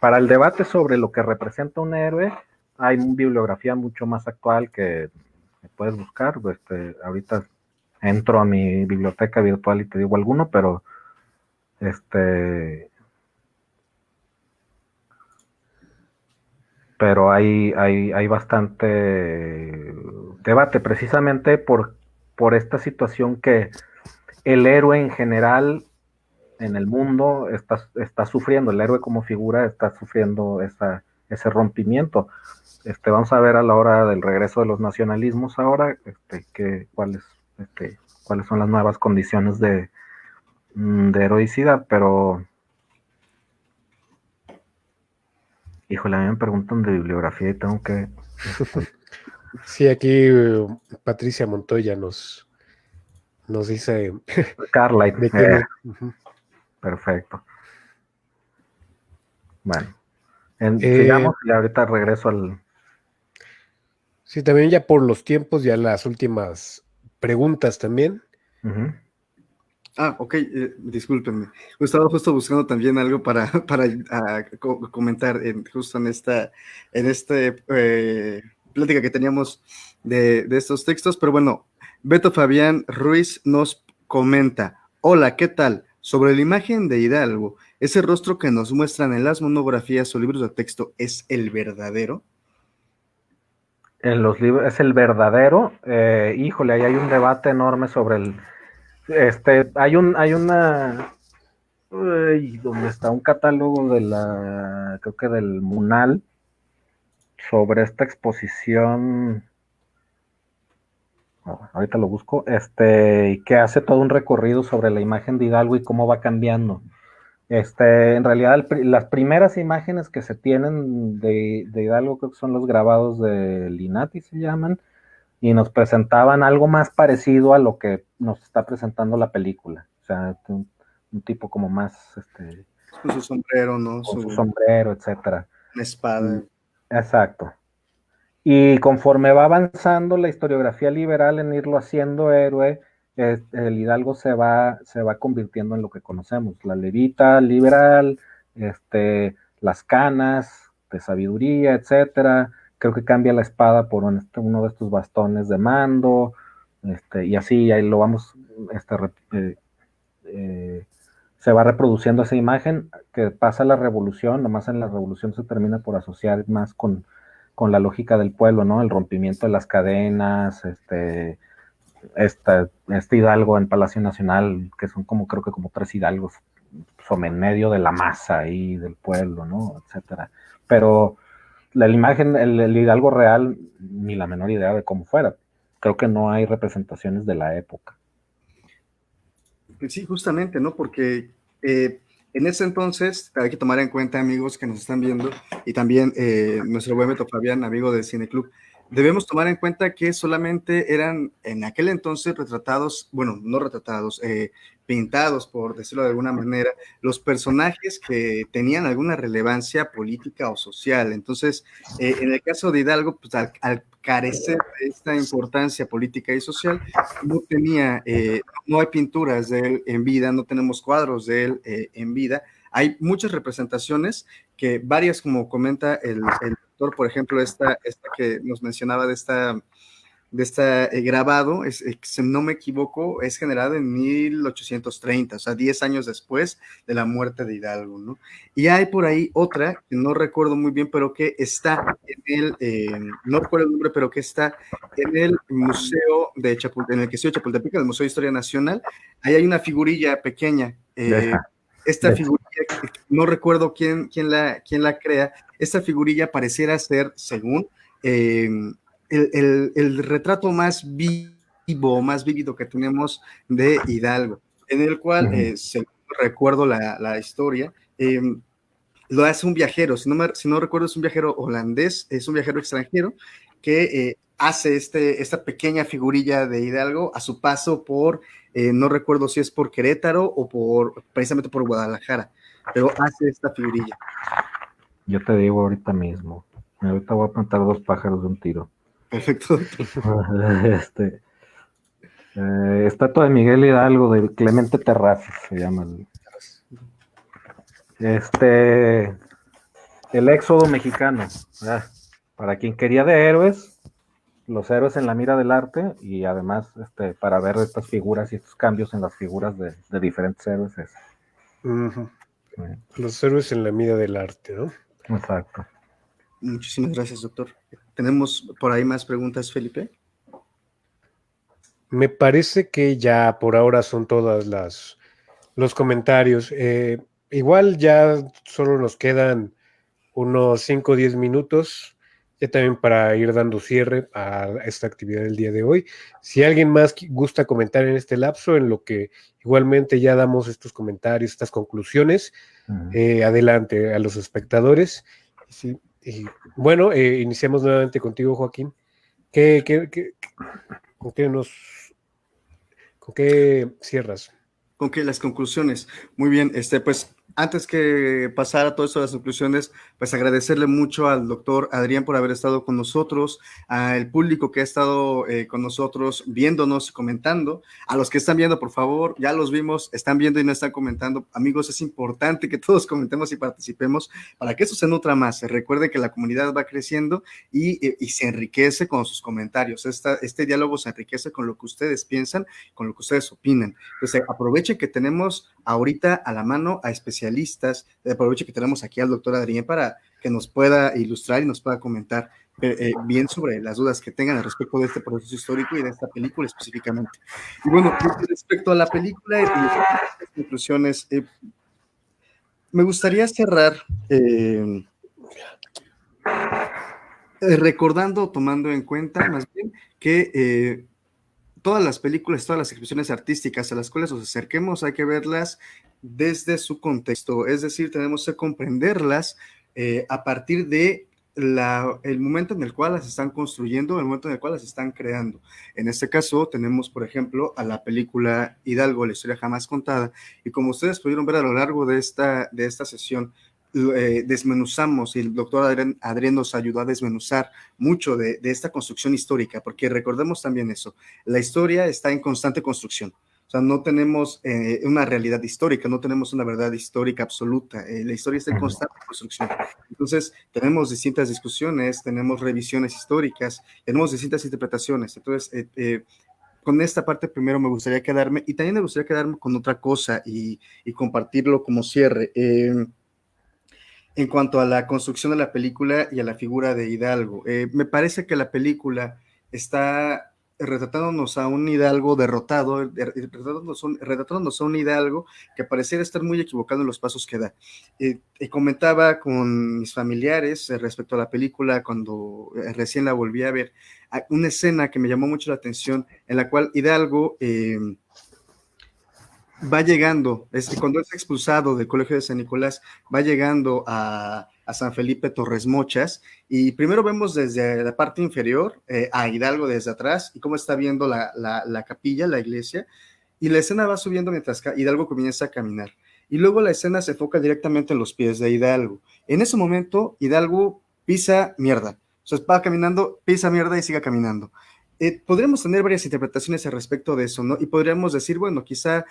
Para el debate sobre lo que representa un héroe, hay una bibliografía mucho más actual que puedes buscar. Ahorita entro a mi biblioteca virtual y te digo alguno, pero hay bastante debate precisamente por esta situación que el héroe en general en el mundo está sufriendo, el héroe como figura está sufriendo ese rompimiento. Vamos a ver a la hora del regreso de los nacionalismos ahora, cuáles son las nuevas condiciones de heroicidad, pero híjole, a mí me preguntan de bibliografía y tengo que... Sí, aquí Patricia Montoya nos dice Carlyle, de quién es. perfecto. Bueno, Eh, sigamos y ahorita regreso al... sí, también ya por los tiempos, ya las últimas preguntas también. Uh-huh. Ok, discúlpenme. Estaba justo buscando también algo para comentar justo en esta plática que teníamos de estos textos, pero bueno, Beto Fabián Ruiz nos comenta: hola, ¿qué tal? Sobre la imagen de Hidalgo, ¿ese rostro que nos muestran en las monografías o libros de texto es el verdadero? En los libros es el verdadero. Híjole, ahí hay un debate enorme sobre hay una donde está un catálogo creo que del MUNAL sobre esta exposición. Ahorita lo busco, y que hace todo un recorrido sobre la imagen de Hidalgo y cómo va cambiando. En realidad, las primeras imágenes que se tienen de Hidalgo creo que son los grabados de Linati, se llaman, y nos presentaban algo más parecido a lo que nos está presentando la película. O sea, un tipo como más, Con su sombrero, ¿no? con su sombrero, etcétera. Una espada. Exacto. Y conforme va avanzando la historiografía liberal en irlo haciendo héroe, el Hidalgo se va convirtiendo en lo que conocemos, la levita liberal, las canas de sabiduría, etcétera. Creo que cambia la espada por uno de estos bastones de mando, y así ahí lo vamos, se va reproduciendo esa imagen que pasa la revolución, nomás en la revolución se termina por asociar más con la lógica del pueblo, ¿no? El rompimiento de las cadenas, este Hidalgo en Palacio Nacional, que son creo que como 3 hidalgos, son en medio de la masa ahí del pueblo, ¿no? Etcétera. Pero la imagen, el Hidalgo real, ni la menor idea de cómo fuera. Creo que no hay representaciones de la época. Sí, justamente, ¿no? Porque en ese entonces hay que tomar en cuenta, amigos que nos están viendo, y también nuestro buen Beto Fabián, amigo del Cine Club, debemos tomar en cuenta que solamente eran en aquel entonces retratados, bueno, no retratados, pintados, por decirlo de alguna manera, los personajes que tenían alguna relevancia política o social. Entonces, en el caso de Hidalgo, pues al carecer de esta importancia política y social, no tenía, no hay pinturas de él en vida, no tenemos cuadros de él en vida. Hay muchas representaciones que varias, como comenta el doctor, por ejemplo, esta que nos mencionaba de esta grabado, si no me equivoco, es generada en 1830, o sea, 10 años después de la muerte de Hidalgo, ¿no? Y hay por ahí otra, que no recuerdo muy bien, pero que está en no recuerdo el nombre, pero que está en el museo de en el Castillo de Chapultepec, en el Museo de Historia Nacional. Ahí hay una figurilla pequeña, esta figurilla, no recuerdo quién la crea. Esta figurilla pareciera ser, según el retrato más vivo, más vívido que tenemos de Hidalgo, en el cual, según recuerdo la historia, lo hace un viajero, si no recuerdo, es un viajero holandés, es un viajero extranjero que hace esta pequeña figurilla de Hidalgo a su paso por, no recuerdo si es por Querétaro o precisamente por Guadalajara, pero hace esta figurilla. Yo te digo ahorita mismo. Ahorita voy a plantar 2 pájaros de un tiro. Perfecto. Estatua de Miguel Hidalgo de Clemente Terrazas se llama. El éxodo mexicano. Para quien quería de héroes, los héroes en la mira del arte, y además para ver estas figuras y estos cambios en las figuras de diferentes héroes. Los héroes en la mira del arte, ¿no? Exacto. Muchísimas gracias, doctor. ¿Tenemos por ahí más preguntas, Felipe? Me parece que ya por ahora son todas las los comentarios. Igual ya solo nos quedan unos 5 o 10 minutos, ya también para ir dando cierre a esta actividad del día de hoy. Si alguien más gusta comentar en este lapso, en lo que igualmente ya damos estos comentarios, estas conclusiones, adelante a los espectadores. Sí, y bueno, iniciamos nuevamente contigo, Joaquín. ¿Con qué cierras? Con que las conclusiones, muy bien, pues antes que pasar a todo eso de las conclusiones, pues agradecerle mucho al doctor Adrián por haber estado con nosotros, al público que ha estado con nosotros viéndonos y comentando, a los que están viendo, por favor, ya los vimos, están viendo y no están comentando. Amigos, es importante que todos comentemos y participemos para que eso se nutra más. Recuerden que la comunidad va creciendo y se enriquece con sus comentarios. Este diálogo se enriquece con lo que ustedes piensan, con lo que ustedes opinan. Entonces, aprovechen que tenemos ahorita a la mano a especialistas, aprovechen que tenemos aquí al doctor Adrián para que nos pueda ilustrar y nos pueda comentar bien sobre las dudas que tengan al respecto de este proceso histórico y de esta película específicamente. Y bueno, respecto a la película y las conclusiones, me gustaría cerrar recordando, tomando en cuenta más bien que todas las películas, todas las expresiones artísticas a las cuales nos acerquemos, hay que verlas desde su contexto, es decir, tenemos que comprenderlas a partir de el momento en el cual las están construyendo, el momento en el cual las están creando. En este caso tenemos, por ejemplo, a la película Hidalgo, la historia jamás contada, y como ustedes pudieron ver a lo largo de esta sesión, desmenuzamos y el doctor Adrián nos ayudó a desmenuzar mucho de esta construcción histórica, porque recordemos también eso, la historia está en constante construcción. O sea, no tenemos una realidad histórica, no tenemos una verdad histórica absoluta. La historia está en constante construcción. Entonces, tenemos distintas discusiones, tenemos revisiones históricas, tenemos distintas interpretaciones. Entonces, con esta parte primero me gustaría quedarme, y también me gustaría quedarme con otra cosa y compartirlo como cierre. En cuanto a la construcción de la película y a la figura de Hidalgo, me parece que la película está retratándonos a un Hidalgo derrotado, retratándonos a un Hidalgo que pareciera estar muy equivocado en los pasos que da. Comentaba con mis familiares respecto a la película cuando recién la volví a ver, una escena que me llamó mucho la atención en la cual Hidalgo va llegando, cuando es expulsado del Colegio de San Nicolás, va llegando a San Felipe Torres Mochas, y primero vemos desde la parte inferior a Hidalgo desde atrás, y cómo está viendo la capilla, la iglesia, y la escena va subiendo mientras Hidalgo comienza a caminar, y luego la escena se enfoca directamente en los pies de Hidalgo. En ese momento, Hidalgo pisa mierda, o sea, va caminando, pisa mierda y sigue caminando. Podríamos tener varias interpretaciones al respecto de eso, ¿no? Y podríamos decir, bueno, quizá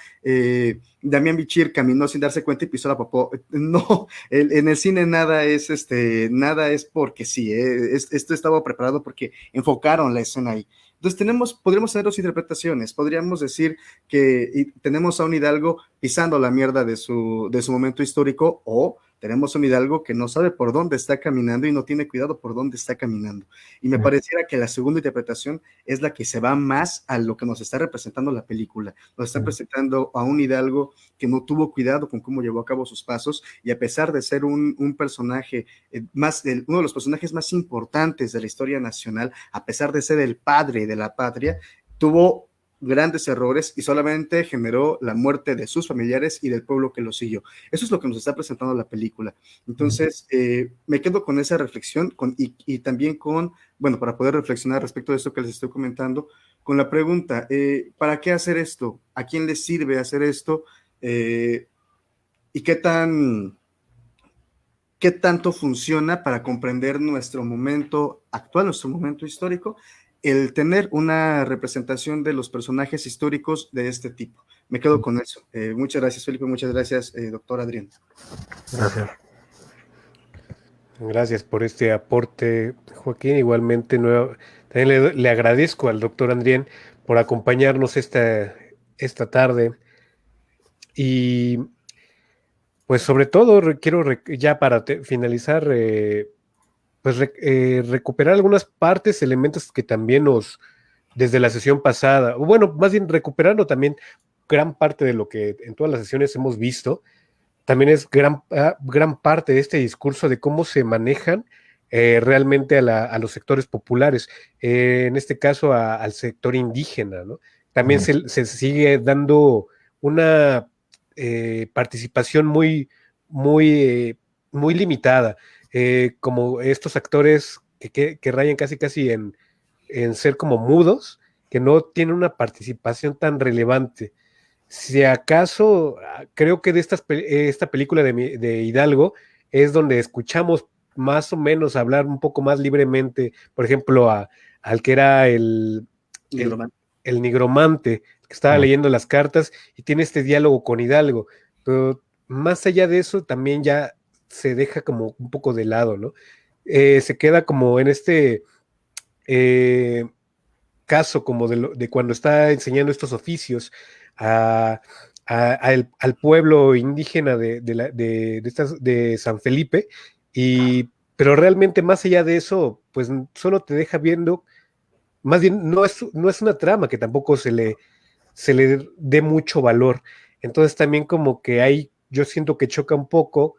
Damián Bichir caminó sin darse cuenta y pisó la popó. No, en el cine nada es porque sí, esto estaba preparado porque enfocaron la escena ahí. Entonces podríamos tener dos interpretaciones. Podríamos decir que tenemos a un Hidalgo pisando la mierda de su momento histórico, o tenemos un Hidalgo que no sabe por dónde está caminando y no tiene cuidado por dónde está caminando. Y me pareciera que la segunda interpretación es la que se va más a lo que nos está representando la película. Nos está presentando a un Hidalgo que no tuvo cuidado con cómo llevó a cabo sus pasos, y a pesar de ser un personaje uno de los personajes más importantes de la historia nacional, a pesar de ser el padre de la patria, tuvo grandes errores y solamente generó la muerte de sus familiares y del pueblo que lo siguió. Eso es lo que nos está presentando la película. Entonces, me quedo con esa reflexión y también bueno, para poder reflexionar respecto de esto que les estoy comentando, con la pregunta, ¿para qué hacer esto? ¿A quién les sirve hacer esto? ¿Y qué tanto funciona para comprender nuestro momento actual, nuestro momento histórico, el tener una representación de los personajes históricos de este tipo? Me quedo con eso. Muchas gracias, Felipe. Muchas gracias, doctor Adrián. Gracias. Gracias por este aporte, Joaquín. Igualmente, también le agradezco al doctor Adrián por acompañarnos esta tarde. Y pues sobre todo quiero ya para finalizar, pues recuperar algunas partes, elementos que también desde la sesión pasada, o bueno, más bien recuperando también gran parte de lo que en todas las sesiones hemos visto, también es gran parte de este discurso de cómo se manejan realmente a los sectores populares, en este caso al sector indígena, ¿no? También se sigue dando una participación muy limitada, como estos actores que rayan casi en ser como mudos, que no tienen una participación tan relevante. Si acaso, creo que de esta película de Hidalgo es donde escuchamos más o menos hablar un poco más libremente, por ejemplo, al que era el, el nigromante, que estaba leyendo las cartas y tiene este diálogo con Hidalgo, pero más allá de eso también ya se deja como un poco de lado, ¿no? Se queda como en este eh, caso como de cuando está enseñando estos oficios a, al pueblo indígena de San Felipe, pero realmente más allá de eso, pues solo te deja viendo, más bien no es una trama que tampoco se le dé mucho valor. Entonces también como que yo siento que choca un poco,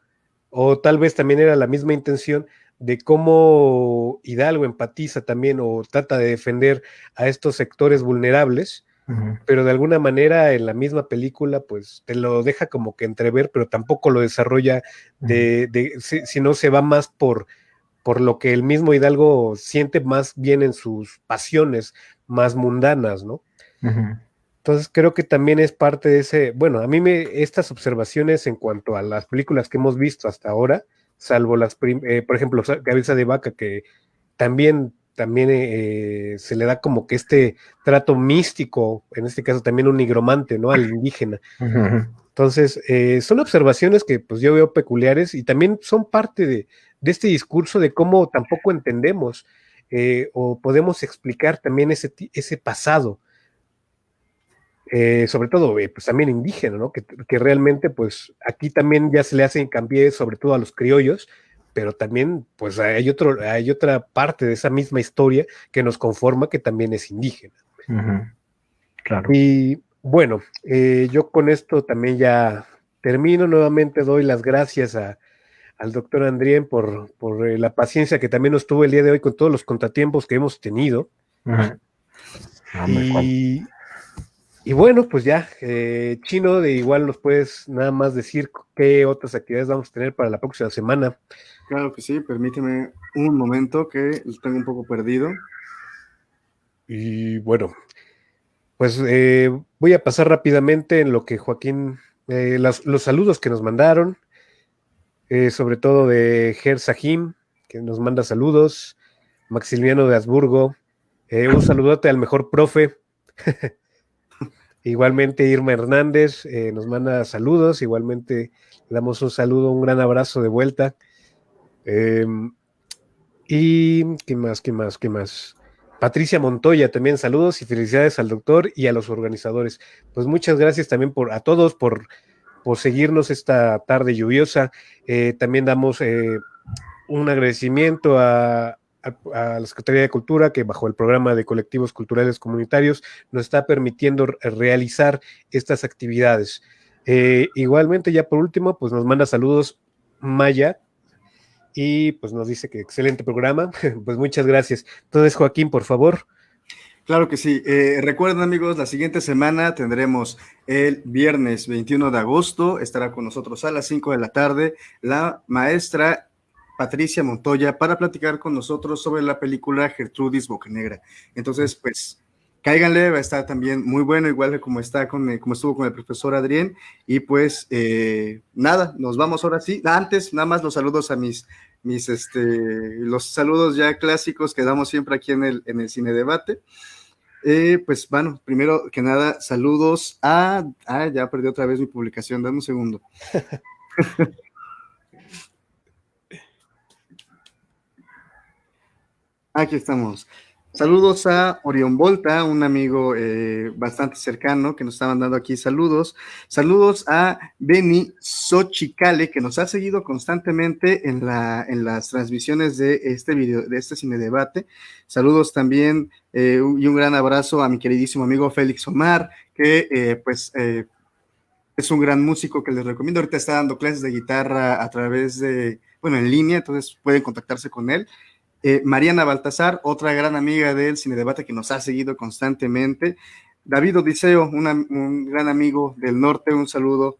o tal vez también era la misma intención de cómo Hidalgo empatiza también o trata de defender a estos sectores vulnerables, pero de alguna manera en la misma película pues te lo deja como que entrever, pero tampoco lo desarrolla sino se va más por lo que el mismo Hidalgo siente más bien en sus pasiones más mundanas, ¿no? Entonces creo que también es parte de bueno, estas observaciones en cuanto a las películas que hemos visto hasta ahora, salvo por ejemplo, Cabeza de Vaca, que también se le da como que este trato místico, en este caso también un nigromante, ¿no? Al indígena. Entonces, son observaciones que pues yo veo peculiares y también son parte de este discurso de cómo tampoco entendemos o podemos explicar también ese pasado, sobre todo pues también indígena, ¿no? Que realmente pues aquí también ya se le hace hincapié sobre todo a los criollos, pero también pues hay otra parte de esa misma historia que nos conforma que también es indígena. Claro. Y bueno, yo con esto también ya termino. Nuevamente doy las gracias al doctor Andrien por la paciencia que también nos tuvo el día de hoy con todos los contratiempos que hemos tenido. Y bueno, pues ya, Chino, de igual nos puedes nada más decir qué otras actividades vamos a tener para la próxima semana. Claro que sí, permíteme un momento que lo tengo un poco perdido. Y bueno, pues voy a pasar rápidamente en lo que Joaquín, los saludos que nos mandaron, sobre todo de Ger Sahim, que nos manda saludos, Maximiliano de Habsburgo, un saludote al mejor profe. Igualmente Irma Hernández nos manda saludos, igualmente le damos un saludo, un gran abrazo de vuelta. Y ¿qué más? Patricia Montoya, también saludos y felicidades al doctor y a los organizadores. Pues muchas gracias también a todos por seguirnos esta tarde lluviosa. También damos un agradecimiento a la Secretaría de Cultura, que bajo el programa de colectivos culturales comunitarios nos está permitiendo realizar estas actividades. Igualmente, ya por último, pues nos manda saludos Maya y pues nos dice que excelente programa. Pues muchas gracias. Entonces, Joaquín, por favor. Claro que sí. Recuerden, amigos, la siguiente semana tendremos el viernes 21 de agosto. Estará con nosotros a las 5 de la tarde la maestra Patricia Montoya para platicar con nosotros sobre la película Gertrudis Bocanegra. Entonces, pues, cáiganle, va a estar también muy bueno, igual que como estuvo con el profesor Adrián. Y pues, nada, nos vamos ahora sí. Antes, nada más los saludos a los saludos ya clásicos que damos siempre aquí en el Cine Debate. Pues bueno, primero que nada, saludos ya perdí otra vez mi publicación, dame un segundo. Aquí estamos. Saludos a Orión Volta, un amigo bastante cercano que nos está mandando aquí saludos. Saludos a Beni Xochicale, que nos ha seguido constantemente en las transmisiones de este video, de este cine debate. Saludos también y un gran abrazo a mi queridísimo amigo Félix Omar, que es un gran músico que les recomiendo. Ahorita está dando clases de guitarra a través de, bueno, en línea, entonces pueden contactarse con él. Mariana Baltasar, otra gran amiga del Cine Debate que nos ha seguido constantemente. David Odiseo, un gran amigo del norte, un saludo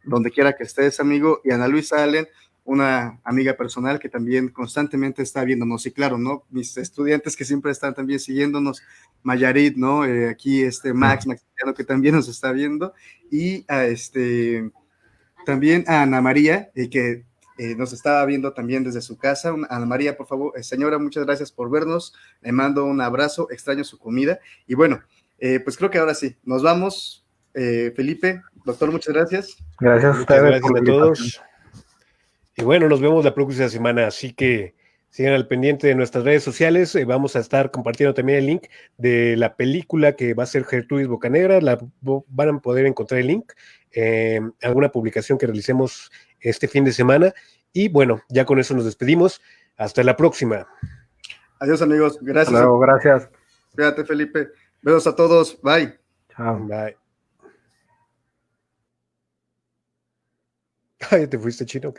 donde quiera que estés, amigo. Y Ana Luisa Allen, una amiga personal que también constantemente está viéndonos. Y claro, ¿no? Mis estudiantes que siempre están también siguiéndonos, Mayarit, ¿no? Aquí Maximiliano, que también nos está viendo. Y también a Ana María, que nos estaba viendo también desde su casa. Ana María, por favor, señora, muchas gracias por vernos. Le mando un abrazo, extraño su comida. Y bueno, pues creo que ahora sí, nos vamos. Felipe, doctor, muchas gracias. Gracias a Muchas ustedes gracias por la a invitación. todos. Y bueno, nos vemos la próxima semana, así que sigan al pendiente de nuestras redes sociales. Vamos a estar compartiendo también el link de la película que va a ser Gertrudis Bocanegra. Van a poder encontrar el link en alguna publicación que realicemos este fin de semana. Y bueno, ya con eso nos despedimos. Hasta la próxima. Adiós, amigos. Gracias. Hasta luego, gracias. Cuídate, Felipe. Besos a todos. Bye. Chao. Bye. Ay, te fuiste, chino.